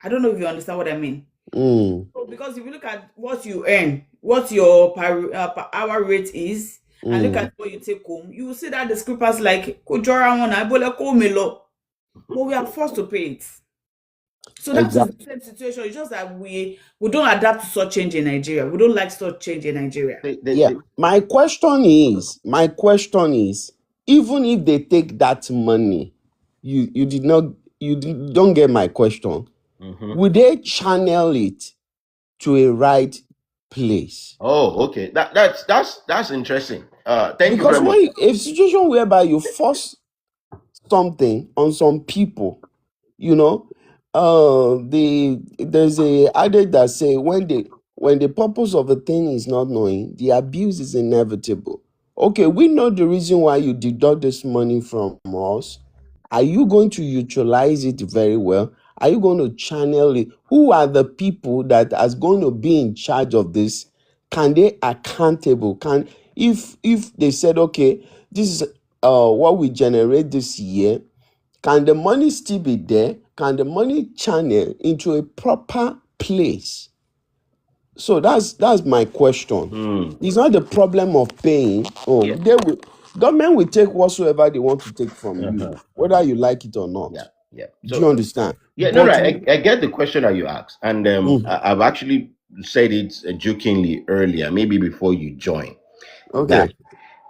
I don't know if you understand what I mean.
mm,
So, because if you look at what you earn, what your per hour rate is, and look
mm,
at what you take home, you will see that discrepancy like Kojora one, Ibola Komelo, but we are forced to pay it. So that is the
exactly.
same situation. It's just that we don't adapt to such change in Nigeria. We don't like such change in Nigeria.
Yeah. My question is, even if they take that money, don't get my question.
Mm-hmm.
Would they channel it to a right place?
Oh, okay. That's interesting. Thank you
Because
very much.
when a situation whereby you force something on some people, you know, there's a adage that say when the purpose of a thing is not knowing, the abuse is inevitable. Okay, we know the reason why you deduct this money from us. Are you going to utilize it very well? Are you going to channel it? Who are the people that are going to be in charge of this? Can they accountable? If they said, okay, this is what we generate this year, can the money still be there? Can the money channel into a proper place? So that's my question. It's not the problem of paying.
Yeah.
Government will take whatsoever they want to take from you,
Uh-huh.
whether you like it or not.
Yeah. Yeah.
Do you
So
understand?
yeah, no,
But
I get the question that you asked, and
mm,
I've actually said it jokingly earlier, maybe before you join, that
okay.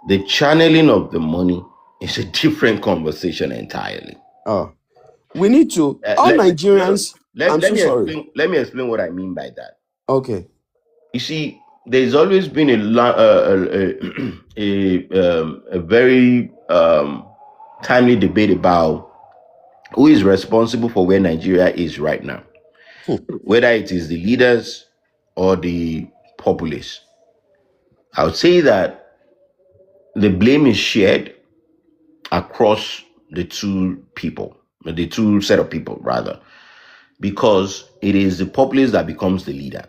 the channeling of the money is a different conversation entirely.
We need to all
No, no.
Nigerians. I'm
Let
so
me
sorry.
explain. Let me explain what I mean by that.
Okay.
You see, there's always been a very timely debate about who is responsible for where Nigeria is right now,
Hmm.
whether it is the leaders or the populace. I would say that the blame is shared across the two set of people rather, because it is the populace that becomes the leader.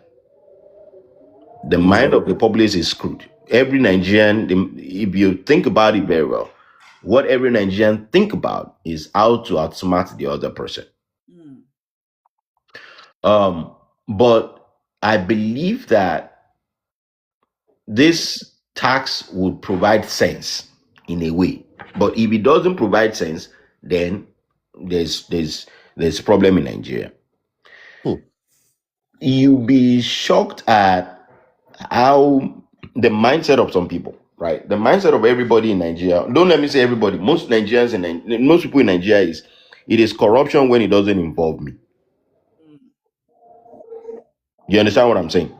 The mind of the populace is screwed. Every Nigerian, if you think about it very well, what every Nigerian think about is how to outsmart the other person.
Mm.
But I believe that this tax would provide sense in a way. But if it doesn't provide sense, then there's problem in Nigeria.
Hmm.
You'll be shocked at how the mindset of some people. right? The mindset of everybody in Nigeria, don't let me say everybody, most Nigerians and most people in Nigeria is, it is corruption when it doesn't involve me. You understand what I'm saying?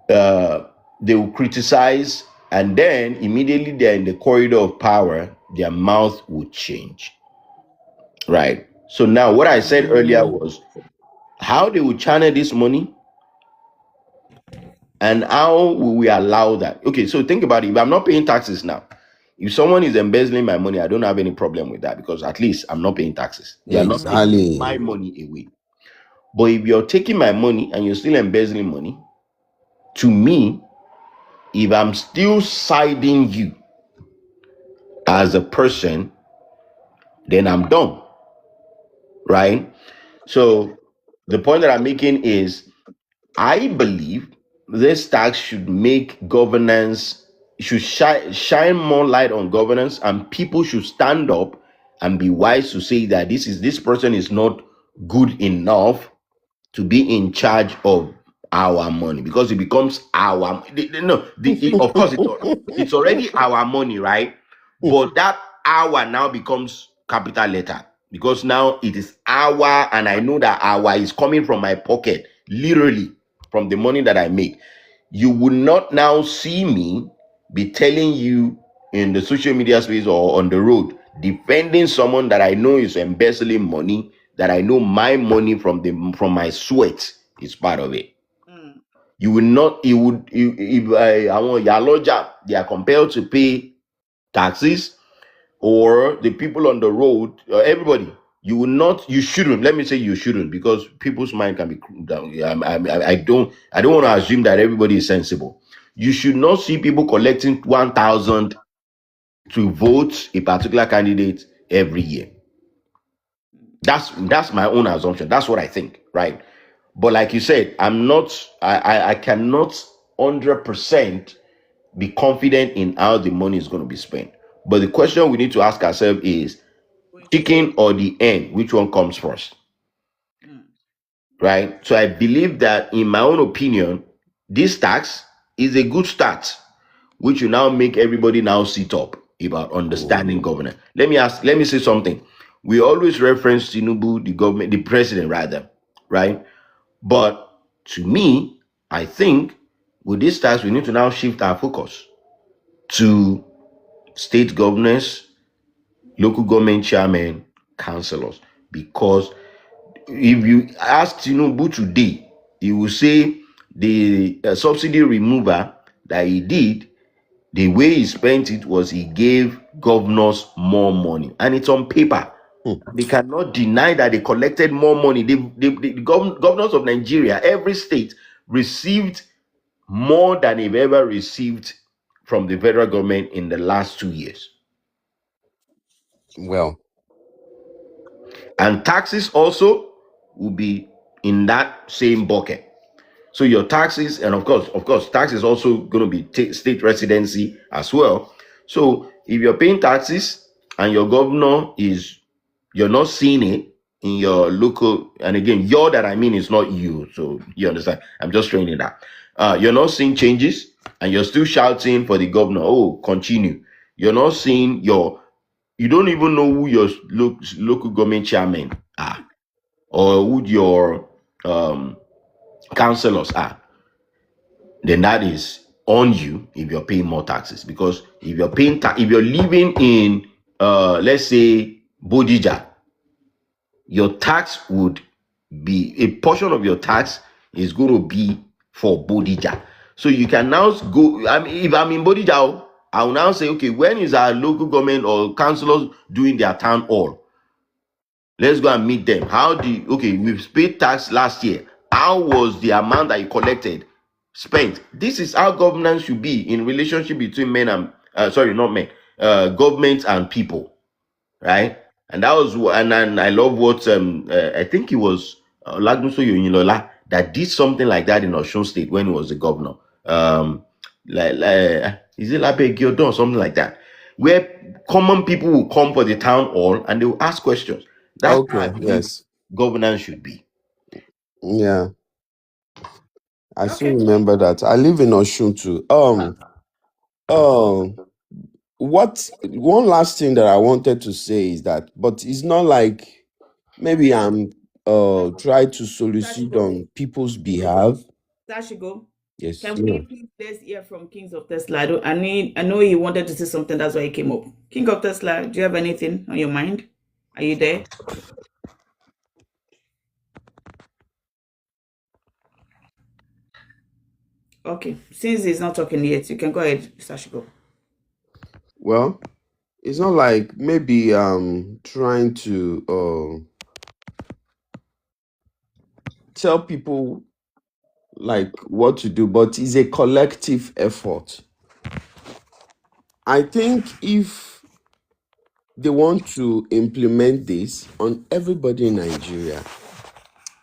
They will criticize, and then immediately they're in the corridor of power, their mouth will change, right? So now, what I said earlier was how they will channel this money and how will we allow that. Okay, so think about it. If I'm not paying taxes now, if someone is embezzling my money, I don't have any problem with that because at least I'm not paying taxes. They are not taking my
Exactly.
money away. But if you're taking my money and you're still embezzling money, to me, if I'm still siding you as a person, then I'm done, right? So the point that I'm making is I believe this tax should make governance, should shine more light on governance, and people should stand up and be wise to say that this person is not good enough to be in charge of our money because it becomes our no of course it's already our money, right? But that our now becomes capital letter because now it is our, and I know that our is coming from my pocket, literally from the money that I make. You will not now see me be telling you in the social media space or on the road defending someone that I know is embezzling money, that I know my money from my sweat is part of it. You will not, it would, if I want Yaloja, they are compelled to pay taxes, or the people on the road, everybody, you will not, you shouldn't, let me say you shouldn't, because people's mind can be down. I don't want to assume that everybody is sensible. You should not see people collecting 1,000 to vote a particular candidate every year. That's my own assumption. That's what I think, right? But like you said, I cannot 100% be confident in how the money is going to be spent. But the question we need to ask ourselves is chicken or the egg, which one comes first? Right? So I believe that, in my own opinion, this tax is a good start, which will now make everybody now sit up about understanding governance. Let me say something. We always reference Tinubu, the government, the president rather, right? But to me, I think with this tax, we need to now shift our focus to state governors, local government chairmen, councillors, because if you ask Tinubu today, he will say the subsidy remover that he did, the way he spent it was he gave governors more money, and it's on paper. They cannot deny that they collected more money. The governors of Nigeria, every state, received more than they've ever received from the federal government in the last 2 years.
Well,
And taxes also will be in that same bucket. So your taxes, and of course, tax is also going to be state residency as well. So if you're paying taxes and your governor is, you're not seeing it in your local, and again, your that I mean is not you. So you understand? I'm just training that. You're not seeing changes, and you're still shouting for the governor. Oh, continue. You're not seeing you don't even know who your local government chairmen are, or who your councillors are. Then that is on you if you're paying more taxes. Because if you're paying if you're living in let's say Bodija, your tax would be, a portion of your tax is going to be for Bodija. So you can now go, I mean, if I'm in Bodija, I will now say, okay, when is our local government or councillors doing their town hall? Let's go and meet them. Okay, we've paid tax last year. How was the amount that you collected spent? This is how governance should be in relationship between men and not men, government and people, right? And that was, and I love what I think it was Lagnuso Yonilola that did something like that in Osun State when he was the governor. Is it Labegiodo or something like that, where common people will come for the town hall and they will ask questions. That's how I
okay,
believe
yes.
governance should be.
Yeah, I still
Okay.
remember that. I live in Oshun too. uh, what one last thing that I wanted to say is that, but it's not like maybe I'm trying to solicit
Sashigo,
on people's behalf.
Sashigo,
Yes,
can we
yeah.
please let's hear from Kings of Tesla? I know he wanted to say something, that's why he came up. King of Tesla, do you have anything on your mind? Are you there? Okay. Since he's not talking yet, you can go ahead, Sashigo.
Well, it's not like maybe I'm trying to tell people like what to do, but it's a collective effort. I think if they want to implement this on everybody in Nigeria,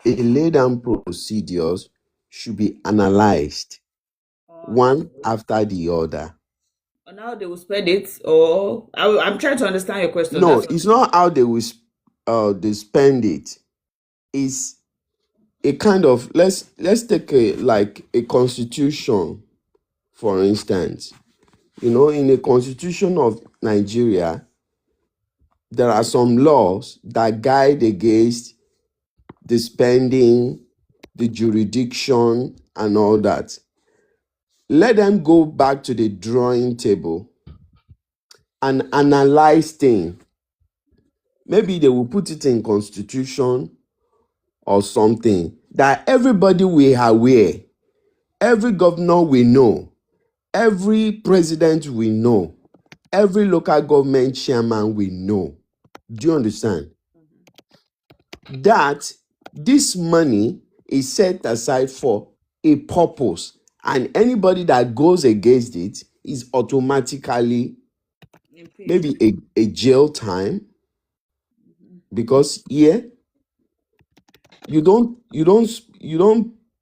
a lay down procedures should be analyzed one after the other.
On how they will spend it, or I'm trying to understand your question.
No,
That's
it's not how they will they spend it. It's a kind of let's take a constitution, for instance. In a constitution of Nigeria, there are some laws that guide against the spending, the jurisdiction, and all that. Let them go back to the drawing table and analyze things. Maybe they will put it in constitution or something that everybody will aware, every governor will know, every president will know, every local government chairman will know. Do you understand? That this money is set aside for a purpose, and anybody that goes against it is automatically maybe a jail time, because here you don't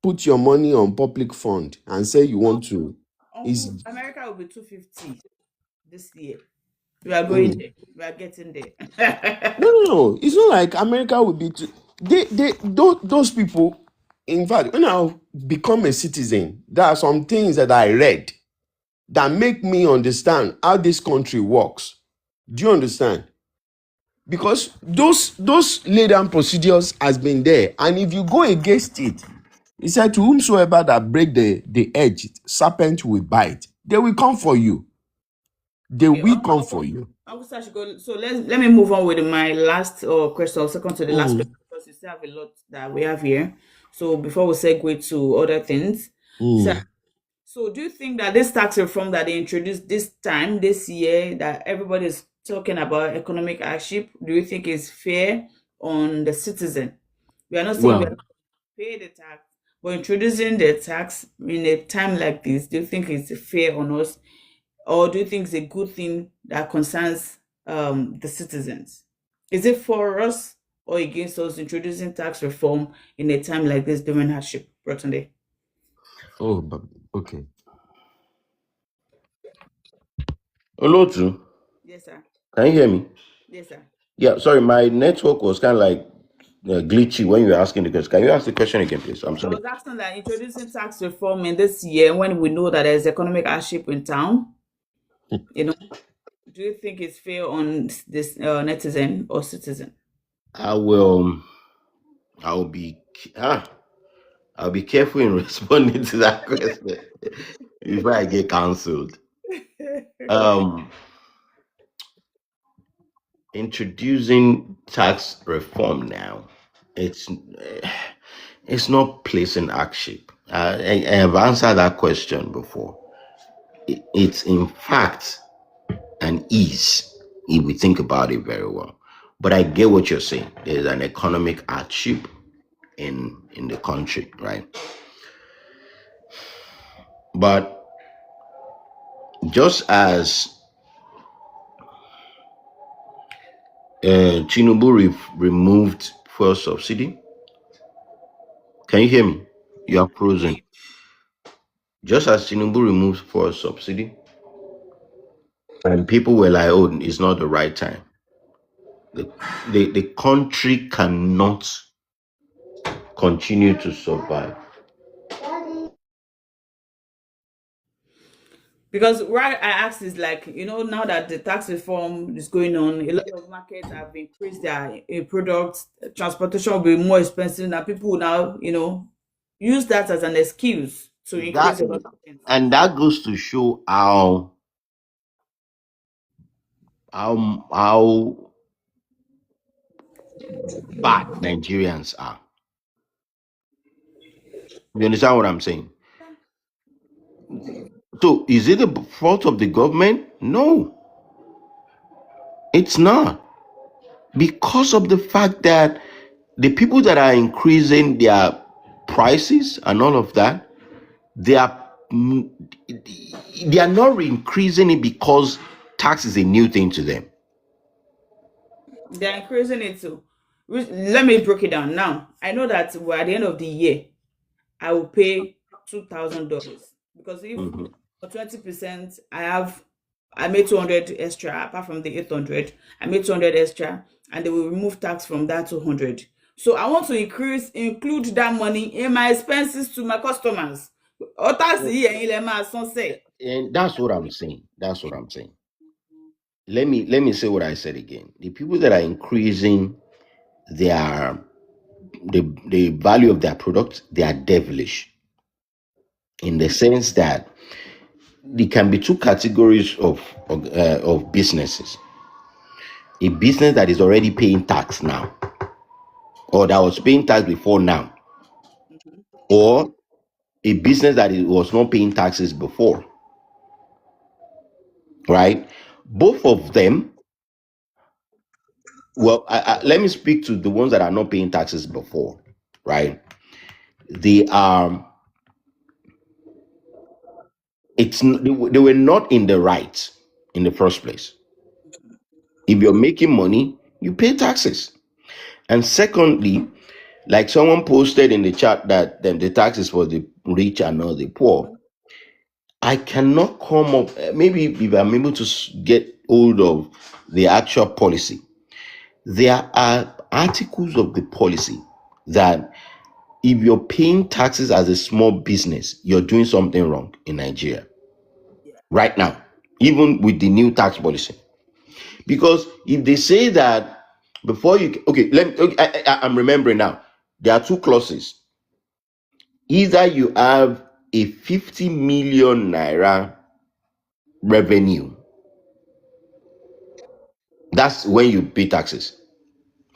put your money on public fund and say you want to. Is
America will be 250 this year. We are going there. We are getting there.
no. It's not like America will be. Those people. In fact, when I become a citizen, there are some things that I read that make me understand how this country works. Do you understand? Because those laid down procedures has been there, and if you go against it, he said, to whomsoever that break the edge, serpent will bite. They will come for you. They will come for you.
So let me move on with my last question, or second to the last question, because we still have a lot that we have here. So before we segue to other things, so do you think that this tax reform that they introduced this year, that everybody is talking about economic hardship, do you think is fair on the citizen? We are not saying we are
Well,
pay the tax, but introducing the tax in a time like this, do you think it's fair on us, or do you think it's a good thing that concerns the citizens? Is it for us or against us introducing tax reform in a time like this during hardship, Rotunde?
okay.
Olotu,
Yes, sir.
can you hear me?
Yes, sir.
Yeah, sorry, my network was kind of like glitchy when you were asking the question. Can you ask the question again, please? I'm
I
sorry.
was asking that introducing tax reform in this year, when we know that there's economic hardship in town, do you think it's fair on this netizen or citizen?
I'll be I'll be careful in responding to that question before I get cancelled. Introducing tax reform now, it's not placing hardship. I have answered that question before. It's in fact an ease if we think about it very well. But I get what you're saying. There's an economic hardship in the country, right? But just as Tinubu removed fuel subsidy, can you hear me? You are frozen. Just as Tinubu removed fuel subsidy, and people were like, "Oh, it's not the right time." The country cannot continue to survive.
Because why I asked is like, now that the tax reform is going on, a lot of markets have increased their products. Transportation will be more expensive. Now people will now, use that as an excuse to
That
increase a lot of things.
and that goes to show how bad Nigerians are. You understand what I'm saying? So is it the fault of the government? No, it's not. Because of the fact that the people that are increasing their prices and all of that, they are mm, they are not increasing it because tax is a new thing to them.
They're increasing it too. Let me break it down. Now, I know that we're at the end of the year, I will pay $2,000 because if
Mhm.
for 20%, I made 200 extra apart from the 800. I made 200 extra, and they will remove tax from that 200. So I want to include that money in my expenses to my customers. Or tax yìí ẹ̀yin lẹ máa san sẹ́ẹ̀.
And that's what I'm saying. That's what I'm saying. Let me say what I said again. The people that are increasing their the value of their product, they are devilish in the sense that there can be two categories of businesses: a business that is already paying tax now, or that was paying tax before now,
Mhm.
or a business that was not paying taxes before. Right? Both of them. Well, let me speak to the ones that are not paying taxes before. Right? They are. They were not in the right in the first place. If you're making money, you pay taxes. And secondly, like someone posted in the chat that the taxes for the rich and not the poor. I cannot come up. Maybe if I'm able to get hold of the actual policy, there are articles of the policy that if you're paying taxes as a small business, you're doing something wrong in Nigeria
Yeah.
right now, even with the new tax policy. Because if they say that before you, okay, okay, I'm remembering now. There are two clauses. Either you have a 50 million naira revenue, that's when you pay taxes.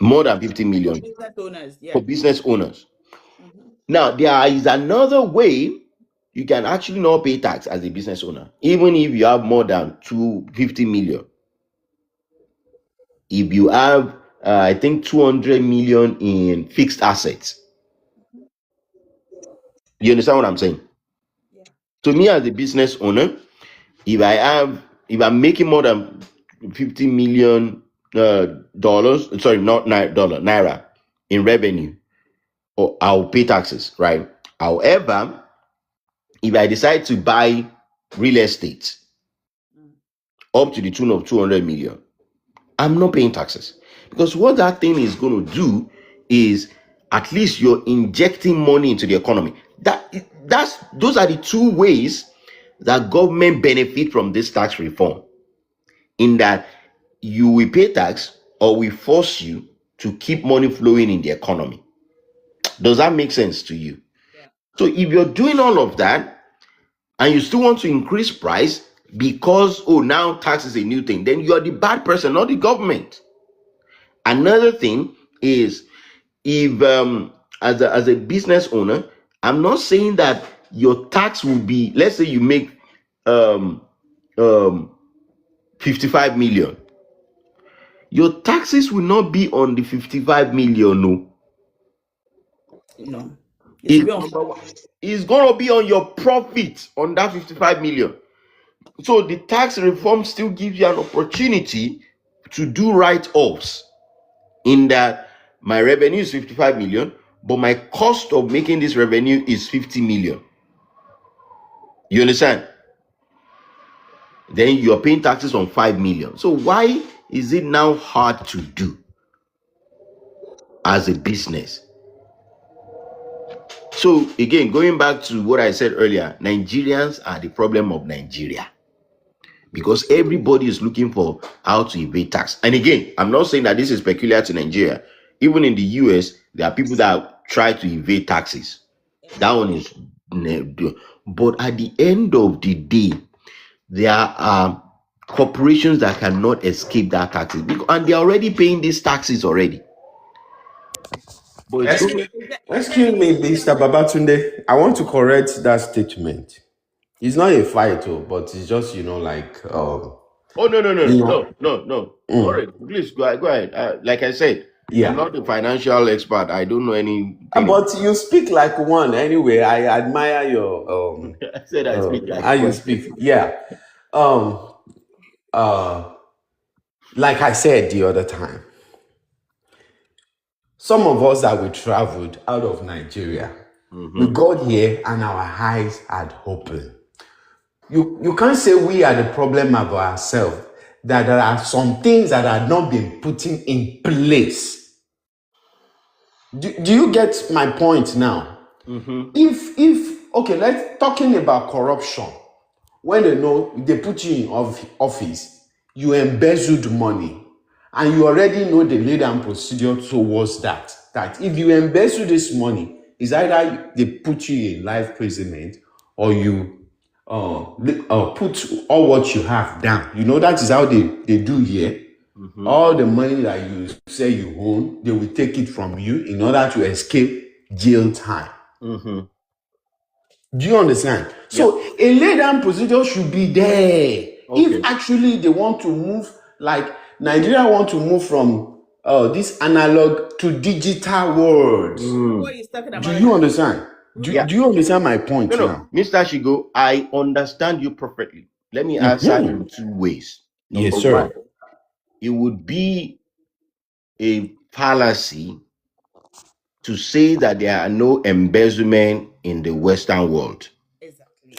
More than 50
For
million
business owners,
for
yeah.
business owners.
Mhm.
Now, there is another way you can actually not pay tax as a business owner, even if you have more than 250 million. If you have, I think, 200 million in fixed assets. You understand what I'm saying?
Yeah.
To me, as a business owner, if I'm making more than 50 million dollars, sorry, not naira in revenue, or I'll pay taxes, right? However, if I decide to buy real estate
Mm.
up to the tune of 200 million, I'm not paying taxes. Because what that thing is going to do is at least you're injecting money into the economy. Those are the two ways that government benefit from this tax reform. In that you will pay tax or we force you to keep money flowing in the economy. Does that make sense to you?
Yeah.
So if you're doing all of that and you still want to increase price because now tax is a new thing, then you're the bad person, not the government. Another thing is, if as a business owner, I'm not saying that your tax will be, let's say you make um um 55 million, your taxes will not be on the 55 million. No,
No. It should
it,
be on forward.
it's gonna be on your profit on that 55 million. So the tax reform still gives you an opportunity to do write-offs, in that my revenue is 55 million, but my cost of making this revenue is 50 million. You understand? Then you're paying taxes on 5 million. So why is it now hard to do as a business? So again, going back to what I said earlier, Nigerians are the problem of Nigeria. because everybody is looking for how to evade tax. And again, I'm not saying that this is peculiar to Nigeria. Even in the US, there are people that try to evade taxes. That one is, but at the end of the day, there are corporations that cannot escape that taxes, and they're already paying these taxes already. But it's
Excuse, excuse me, Mr. Babatunde. I want to correct that statement. It's not a fight, but it's just, like,
oh no no no
you know,
no. All right, please go ahead. Like I said, I'm
yeah.
not a financial expert. I don't know anything.
But you speak like one anyway. I admire your
I said I speak like
how you
one.
speak. Yeah. Like I said the other time, some of us that we traveled out of Nigeria, we got here and our eyes had opened. You can't say we are the problem of ourselves, that there are some things that are not being put in place. Do you get my point now? If okay, let's talking about corruption. When they know they put you in office, you embezzled money, and you already know the lead and procedure towards that. That if you embezzle this money, is either they put you in life imprisonment or you put all what you have down. You know, that is how they do here. All the money that you say you own, they will take it from you in order to escape jail time. Do you understand? So a lay-down procedure should be there. If actually they want to move, like Nigeria want to move from this analog to digital world.
What he's talking
Do
about.
you understand? Do
Yeah.
you understand my point
No,
now?
Mr. Shigo, I understand you perfectly. Let me answer in two ways.
Yes,
Number
sir.
one, it would be a fallacy to say that there are no embezzlement in the Western world.
Exactly.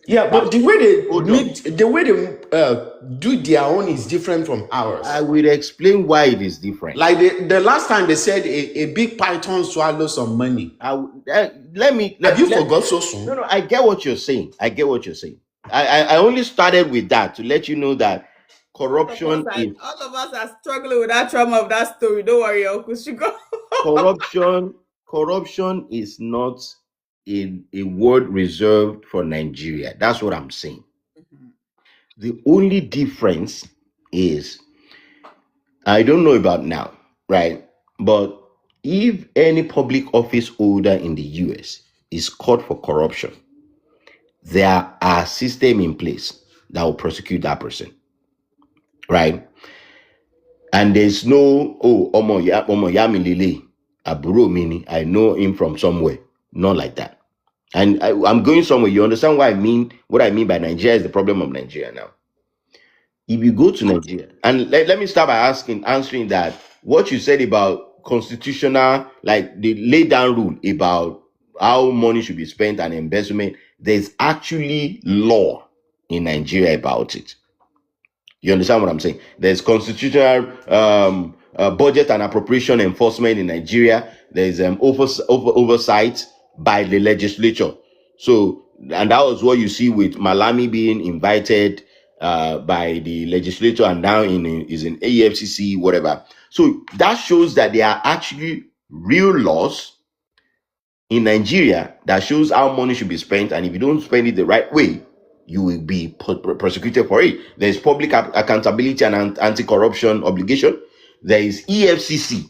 Yeah, but the way they
Hold on.
do their own is different from ours.
I will explain why it is different.
Like the last time they said a big python swallowed some money.
Have
you forgot so soon?
No, I get what you're saying. I only started with that to let you know that corruption is
All of us are struggling with that trauma of that story. Don't worry, Uncle Sugar.
corruption is not a word reserved for Nigeria. That's what I'm saying. The only difference is, I don't know about now, right? But if any public office holder in the US is caught for corruption, there are systems in place that will prosecute that person, right? And there's no, omo yami lele, aburo mini, I know him from somewhere. Not like that. And I'm going somewhere. You understand what I mean? What I mean by Nigeria is the problem of Nigeria now. If you go to Nigeria, and let me start by answering that what you said about constitutional, like the lay down rule about how money should be spent and embezzlement, there's actually law in Nigeria about it. You understand what I'm saying? There's constitutional budget and appropriation enforcement in Nigeria. There's oversight by the legislature. So, and that was what you see with Malami being invited by the legislature, and now is in AFCC, whatever. So that shows that there are actually real laws in Nigeria that shows how money should be spent, and if you don't spend it the right way, you will be prosecuted for it. There's public accountability and anti-corruption obligation. There is EFCC.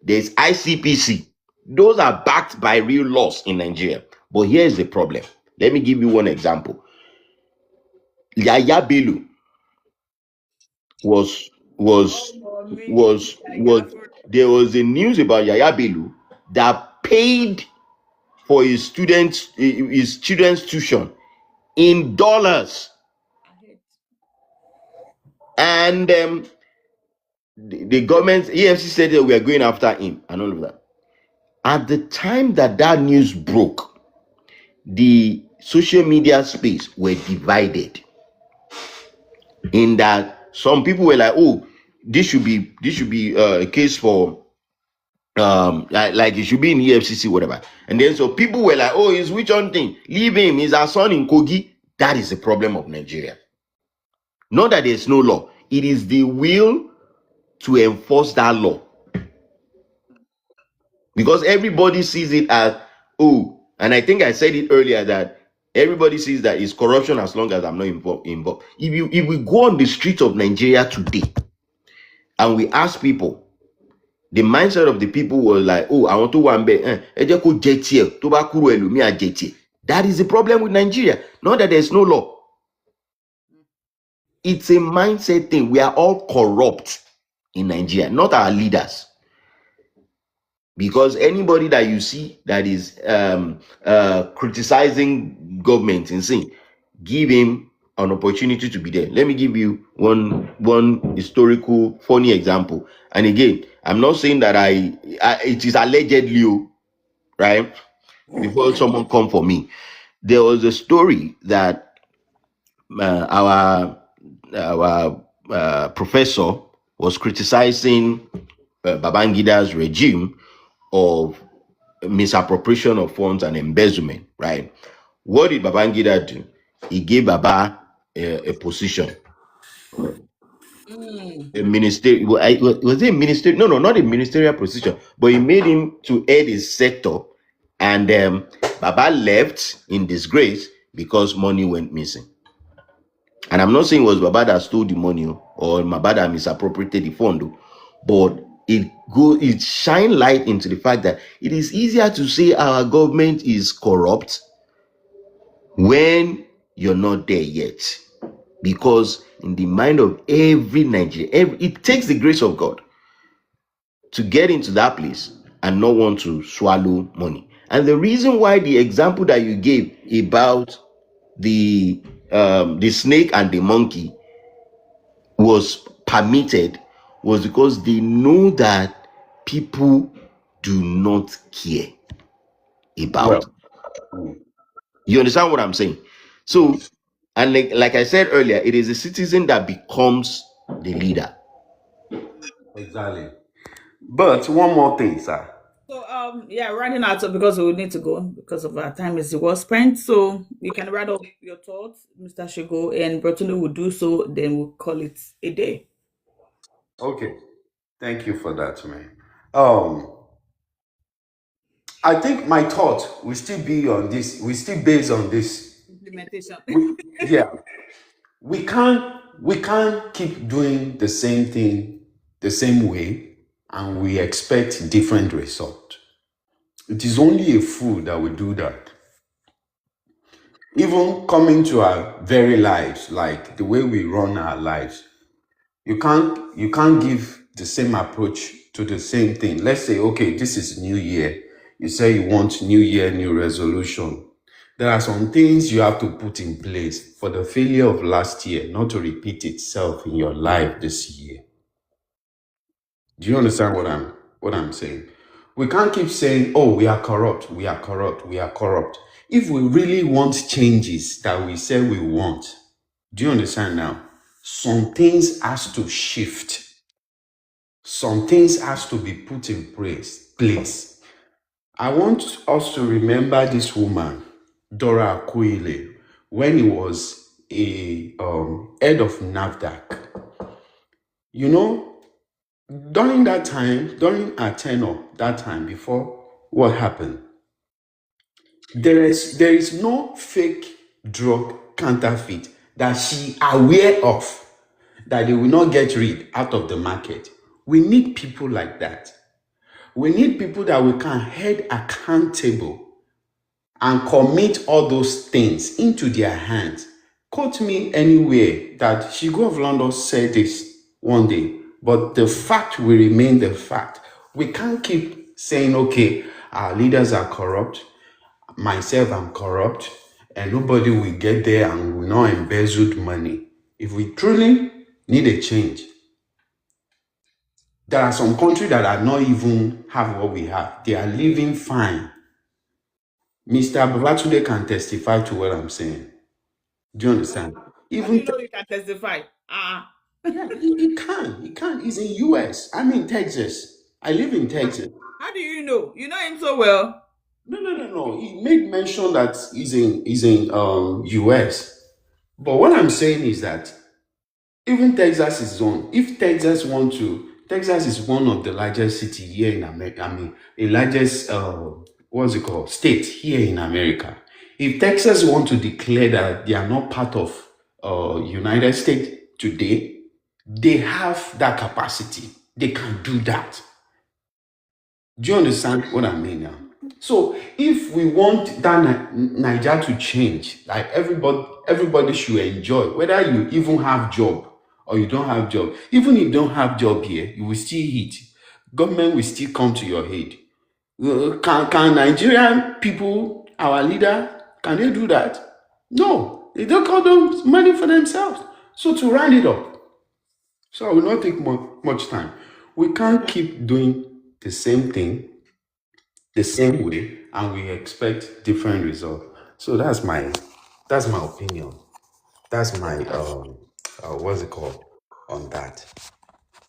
There's ICPC. Those are backed by real laws in Nigeria. But here's the problem. Let me give you one example. Yaya Bello was there was a news about Yaya Bello that paid for his children's tuition in dollars, and the government EFCC said that we are going after him and all of that. At the time that news broke, the social media space were divided, in that some people were like, oh, this should be a case for like it should be in EFCC, whatever. And then so people were like, oh, it's which one thing? Leave him, he's our son in Kogi. That is the problem of Nigeria. Not that there's no law. It is the will to enforce that law. Because everybody sees it as, oh, and I think I said it earlier that everybody sees that it's corruption as long as I'm not involved. If we go on the streets of Nigeria today and we ask people, the mindset of the people was like, oh, I want to one bed. That is the problem with Nigeria. Not that there's no law. It's a mindset thing. We are all corrupt in Nigeria, not our leaders. Because anybody that you see that is criticizing government and saying, give him an opportunity to be there. Let me give you one historical funny example. And again, I'm not saying that it is allegedly, right? Before someone come for me, there was a story that our professor was criticizing Babangida's regime of misappropriation of funds and embezzlement, right? What did Babangida do? He gave Baba a position, a ministerial. Was it a ministerial? No, not a ministerial position, but he made him to head his sector, and Baba left in disgrace because money went missing. And I'm not saying it was Baba that stole the money or Baba that misappropriated the fund, but it shine light into the fact that it is easier to say our government is corrupt when you're not there yet, because in the mind of every Nigerian, it takes the grace of God to get into that place and not want to swallow money. And the reason why the example that you gave about the snake and the monkey was permitted was because they know that people do not care about.
Well,
You understand what I'm saying? So, and like I said earlier, it is the citizen that becomes the leader.
exactly. But one more thing, sir.
So yeah, running out of because we need to go because of our time is well spent. So you can write up your thoughts, Mr. Shigo, and Bertunu will do so. Then we'll call it a day.
Okay. Thank you for that, man. Um, I think my thought will still be on this. We still based on this.
Implementation.
Yeah, we can't keep doing the same thing the same way, and we expect different result. It is only a fool that will do that. Even coming to our very lives, like the way we run our lives, you can't give the same approach to the same thing. Let's say, okay, this is new year. You say you want new year, new resolution. There are some things you have to put in place for the failure of last year not to repeat itself in your life this year. Do you understand what I'm saying? We can't keep saying, oh, we are corrupt, we are corrupt, we are corrupt. If we really want changes that we say we want, do you understand now? Some things has to shift. Some things has to be put in place. I want us to remember this woman, Dora Akuile, when he was a head of NAFDAC. You know, during that time, during her tenure, that time before what happened, there is no fake drug counterfeit that she aware of that they will not get rid out of the market. We need people like that. We need people that we can hold accountable and commit all those things into their hands. Quote me anywhere that Shigo of London said this one day, but the fact will remain the fact. We can't keep saying, okay, our leaders are corrupt, myself, I'm corrupt, and nobody will get there and will not embezzle money. If we truly need a change, there are some countries that are not even have what we have. They are living fine. Mr. Babatunde can testify to what I'm saying. Do you understand?
How do you
Even
know you can testify?
yeah, he can. He's in US. I'm in Texas. I live in Texas.
How do you know? You know him so well.
No. He made mention that he's in US. But what I'm saying is that Even Texas is one. If Texas want to, Texas is one of the largest city here in America. I mean, the largest what's it called state here in America. If Texas want to declare that they are not part of United States today, they have that capacity. They can do that. Do you understand what I mean now? So if we want that Niger to change, like everybody should enjoy, whether you even have job or you don't have job. Even if you don't have job here, you will still eat. Government will still come to your aid. Can Nigerian people, our leader, can they do that? No, they don't call them money for themselves. So to round it up, so I will not take much time. We can't keep doing the same thing the same way and we expect different results. So that's my opinion. That's my what's it called on that.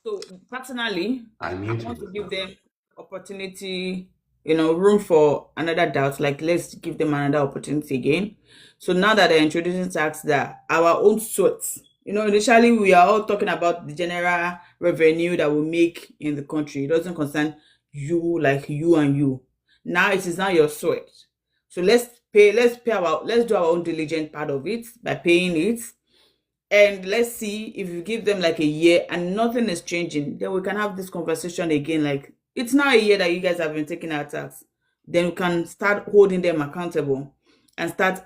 So personally,
I
I
muted
want to
it
give
now.
them opportunity, room for another doubt. Like let's give them another opportunity again. So now that they're introducing tax that our own sweats, initially we are all talking about the general revenue that we make in the country. It doesn't concern you, like you and you. Now it is now your sweat. So let's do our own diligent part of it by paying it, and let's see if you give them like a year and nothing is changing, then we can have this conversation again. Like it's now a year that you guys have been taking our tax. Then we can start holding them accountable and start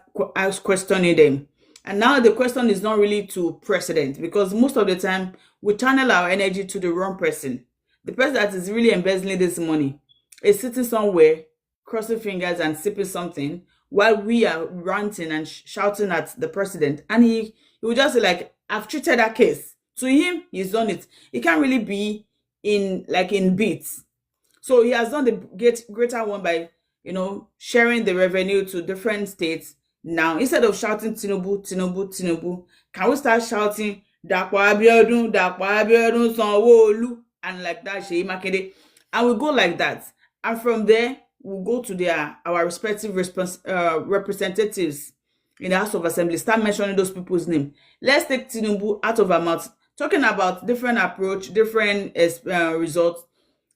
questioning them. And now the question is not really to president, because most of the time we channel our energy to the wrong person. The person that is really embezzling this money is sitting somewhere, crossing fingers and sipping something, while we are ranting and shouting at the president. And he will just say like, I've treated that case. To him, he's done it. It can't really be in bits. So he has done the greater one by sharing the revenue to different states. Now instead of shouting Tinubu, Tinubu, Tinubu, can we start shouting Dapo Abiodun, Dapo Abiodun, Sanwo-Olu, and like that Seyi Makinde, and we go like that. And from there we'll go to our respective representatives in the House of Assembly, start mentioning those people's name. Let's take Tinubu out of our mouth, talking about different approach, different results.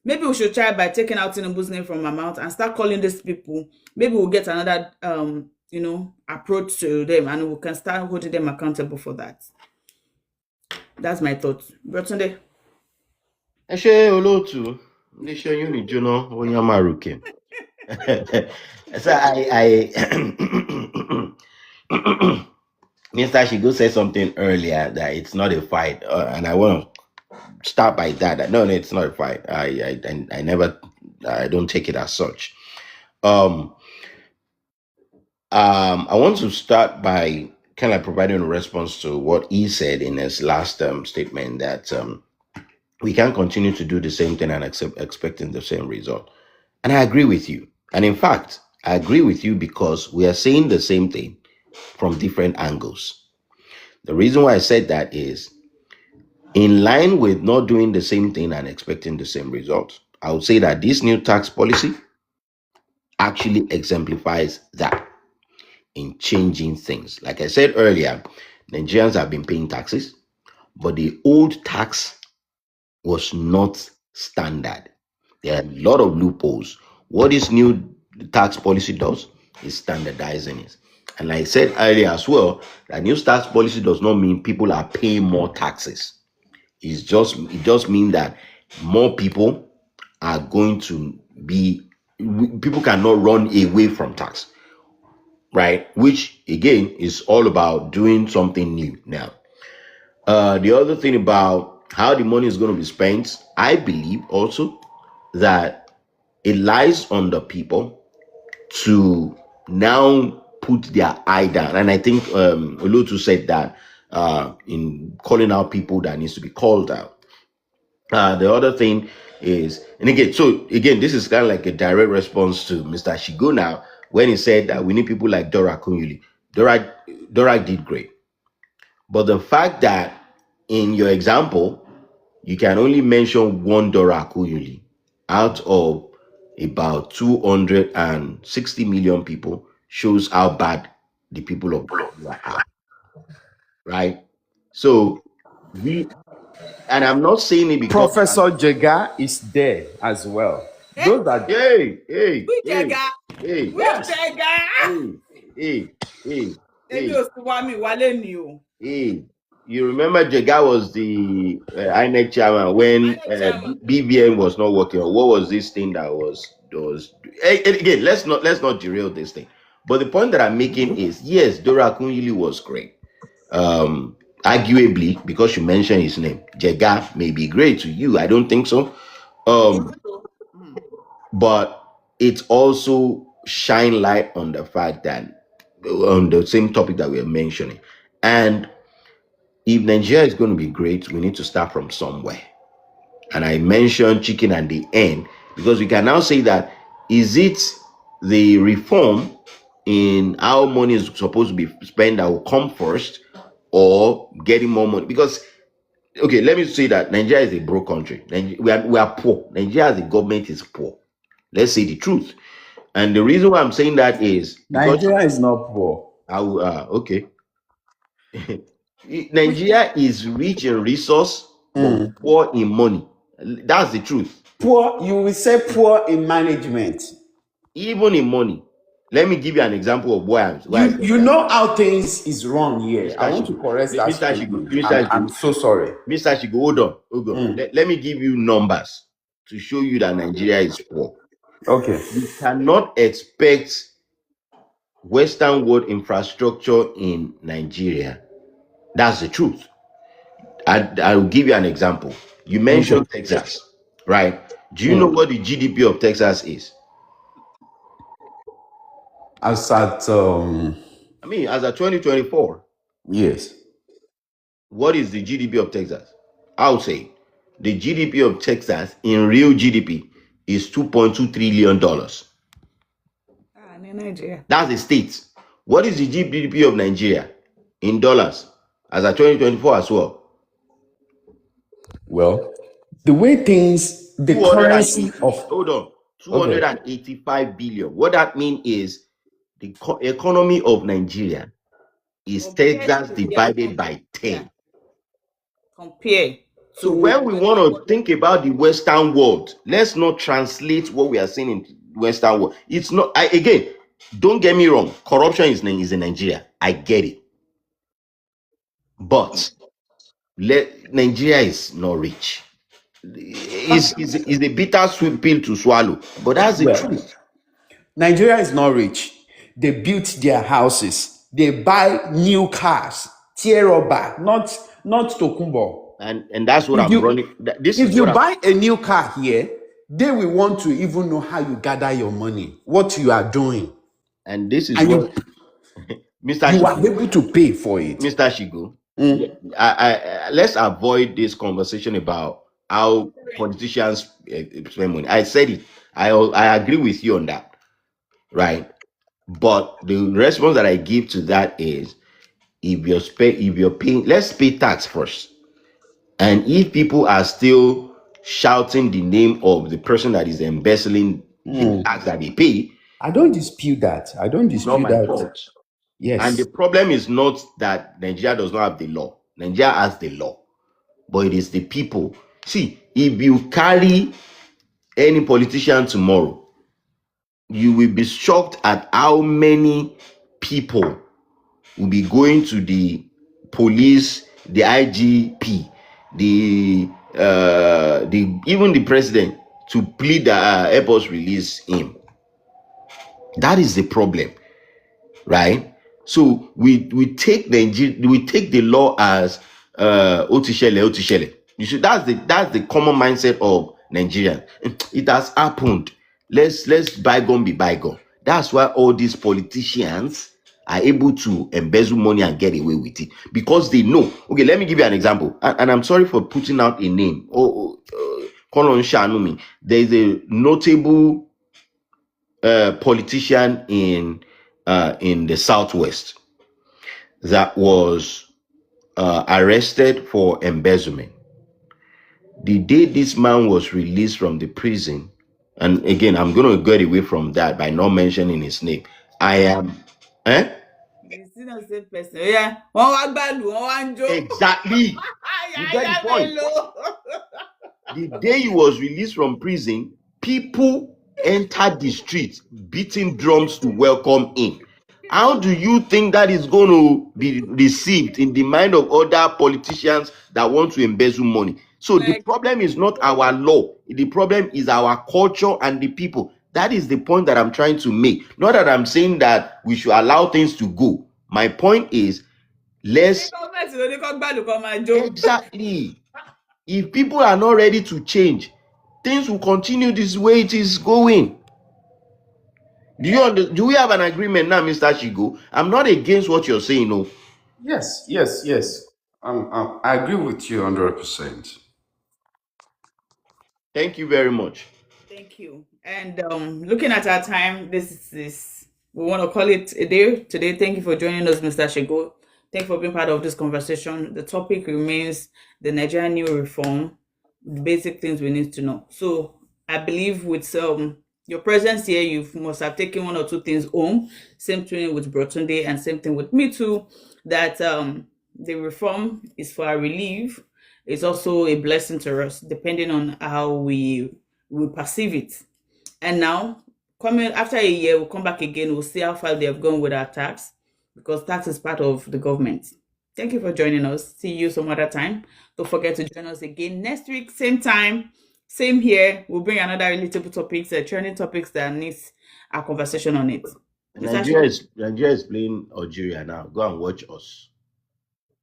Maybe we should try by taking out Tinubu's name from our mouth and start calling these people. Maybe we'll get another approach to them, and we can start holding them accountable for that. That's my thought. Brotunde.
Ẹ ṣé olóòtú, iléeṣẹ́ yín ò ní jóná, ó yán máa ròkè. So Mr. Shigo said something earlier that it's not a fight, and I want to start by that. No, it's not a fight. I never, I don't take it as such. I want to start by kind of providing a response to what he said in his last statement, that we can't continue to do the same thing and expecting the same result. And I agree with you. And in fact, I agree with you because we are saying the same thing from different angles. The reason why I said that is in line with not doing the same thing and expecting the same result. I would say that this new tax policy actually exemplifies that in changing things. Like I said earlier, Nigerians have been paying taxes, but the old tax was not standard. There are a lot of loopholes. What this new tax policy does is standardizing it. And like I said earlier as well, that new tax policy does not mean people are paying more taxes. It just means that more people are going to be, people cannot run away from tax, right? Which again is all about doing something new now. The other thing about how the money is going to be spent, I believe also that it lies on the people to now put their eye down. And I think Olutu said that in calling out people that needs to be called out. The other thing is, and again, this is kind of like a direct response to Mr. Shigo now when he said that we need people like Dora Kunyuli. Dora did great. But the fact that in your example, you can only mention one Dora Akuyuli out of about 260 million people shows how bad the people of Nigeria are, right? So We, and I'm not saying it because
Professor Jega is there as well.
Eh?
Those are
Which Jega?
hey,
Which
yes.
Jega?
hey,
Èmi
hey,
ò sì wá mi wálé ni o.
hey. You remember Jega was the INEC chairman when
Ayé chairman.
BVN was not working. Or what was this thing that was? Again, let's not derail this thing. But the point that I'm making is, yes, Dora Akunyili was great. Arguably, because you mentioned his name, Jega may be great to you. I don't think so. But it also shine light on the fact that on the same topic that we're mentioning. And if Nigeria is going to be great, we need to start from somewhere. And I mentioned chicken and the end because we can now say that is it the reform in how money is supposed to be spent that will come first, or getting more money? Because okay, let me say that Nigeria is a broke country. We are poor. Nigeria as a government is poor. Let's say the truth. And the reason why I'm saying that is because
Nigeria is not poor.
okay. Nigeria is rich in resource, but poor in money. That's the truth.
Poor, you will say poor in management.
Even in money. Let me give you an example of why I said
You
that.
know how things is wrong here.
Mr.
I want to
Shigo,
correct that
Mr. Shigo,
statement.
Mr.
I'm
Shigo,
so sorry.
Mr. Shigo, hold on. Let me give you numbers to show you that Nigeria is poor.
Okay.
You cannot expect Western world infrastructure in Nigeria. That's the truth. I'll give you an example. You mentioned Texas, right? Do you know what the GDP of Texas is?
As at
I mean, as of 2024,
yes.
what is the GDP of Texas? I'll say the GDP of Texas in real GDP is $2.2 trillion.
Ní Nàìjíríà.
That's the state. What is the GDP of Nigeria in dollars as of 2024 as well?
Well, the way things, the currency
280
of
hold on, 285 billion. What that means is the economy of Nigeria is
Compare
Texas
to their
divided by
economy.
10.
Yeah. Compare
So
to
when we want to think about the Western world, let's not translate what we are seeing in Western world. It's not. Again, don't get me wrong. Corruption is in Nigeria. I get it, but Nigeria is not rich. It's a bittersweet pill to swallow, but that's the truth.
Nigeria is not rich. They built their houses. They buy new cars. Tieroba, not Tokumbo.
And that's what
If
I'm
you
running. This
if
is
you
what
buy a new car here, they will want to even know how you gather your money, what you are doing,
and this is
and
what Mr.
you are
Shigo,
able to pay for it.
Mr. Shigo, let's avoid this conversation about how politicians spend money. I said it. I agree with you on that, right? But the response that I give to that is, if you're paying, let's pay tax first. And if people are still shouting the name of the person that is embezzling the tax that they pay,
I don't dispute that. I don't
it's not
dispute
my
that.
fault.
Yes.
And the problem is not that Nigeria does not have the law. Nigeria has the law, but it is the people. See, if you carry any politician tomorrow, you will be shocked at how many people will be going to the police, the IGP, the even the president to plead that help us release him. That is the problem, right? So we take the law as otishele. You should that's the common mindset of Nigerians. It has happened. Let's bygone be bygone. That's why all these politicians are able to embezzle money and get away with it, because they know. Okay, let me give you an example, and I'm sorry for putting out a name. Colon Shanumi. There is a notable politician in the Southwest that was arrested for embezzlement. The day this man was released from the prison, and again, I'm going to get away from that by not mentioning his name. I am,
He's still innocent person. Yeah, wọ́n wá gbàlù, wọ́n wá ń jó.
Exactly. You get the point. The day he was released from prison, people entered the streets beating drums to welcome him. How do you think that is going to be received in the mind of other politicians that want to embezzle money? So the problem is not our law. The problem is our culture and the people. That is the point that I'm trying to make. Not that I'm saying that we should allow things to go. My point is, let's exactly. If people are not ready to change, things will continue this way it is going. Do we have an agreement now, Mr. Shigo? I'm not against what you're saying, no.
Yes. I agree with you 100%.
Thank you very much.
Thank you. And looking at our time, this is we want to call it a day today. Thank you for joining us, Mr. Shigo. Thank you for being part of this conversation. The topic remains the Nigerian new reform, the basic things we need to know. So I believe with your presence here, you must have taken one or two things home. Same thing with Brotunde and same thing with me too, that the reform is for our relief. It's also a blessing to us, depending on how we perceive it. And now, coming after a year, we'll come back again. We'll see how far they have gone with our tax, because tax is part of the government. Thank you for joining us. See you some other time. Don't forget to join us again next week, same time, same here. We'll bring another relatable topics, trending topics that needs our conversation on it.
Nigeria is playing Algeria now. Go and watch us.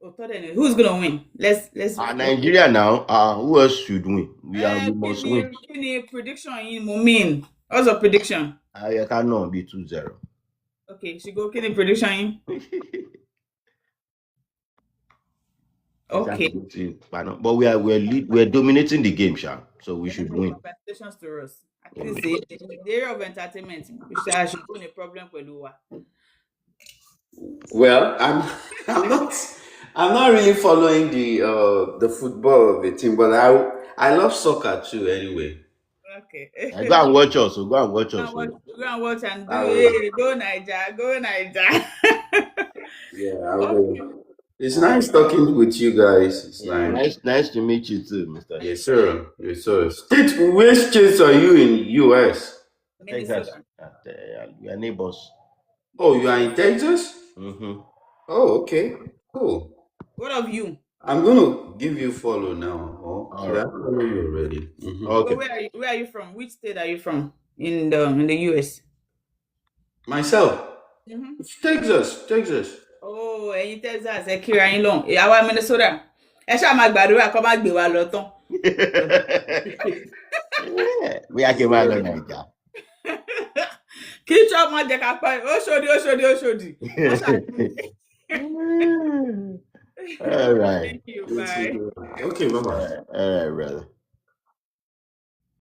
Who's gonna win? Let's
Nigeria now. Who else should win? We must win.
Any prediction in Mumin? What's your prediction?
I cannot be 2-0.
Okay, she go any prediction in? Okay.
But we're dominating the game, Sha. So we should win.
Congratulations to us. At least the area of entertainment, I should put a problem with Lua.
Well, I'm not really following the football of the team, but I love soccer too anyway.
Okay.
Go and watch us. Go and watch us.
Go and watch and do go Niger, go Niger.
Yeah, I will. It's nice talking with you guys. It's
nice to meet you too, Mr.
Yes, sir. Yes, sir. Where states are you in US?
Texas. We are neighbors.
Oh, you are in Texas?
Mm-hmm.
Oh, okay. Cool.
What of you?
I'm gonna give you follow now. Oh, I follow you already.
Mm-hmm. Okay.
Where are you from? Which state are you from in the US?
Myself.
Mm-hmm.
It's Texas.
Oh, in Texas, Kira yín long. Àwa Minnesota. Ẹ ṣáà máa gbàdúrà kó má gbé wa lọ tán.
We are going to Nigeria.
Kí Trump má jẹ́ ká pa Oṣòdì.
All right.
Thank you. Bye.
Okay, bye-bye.
All right, brother.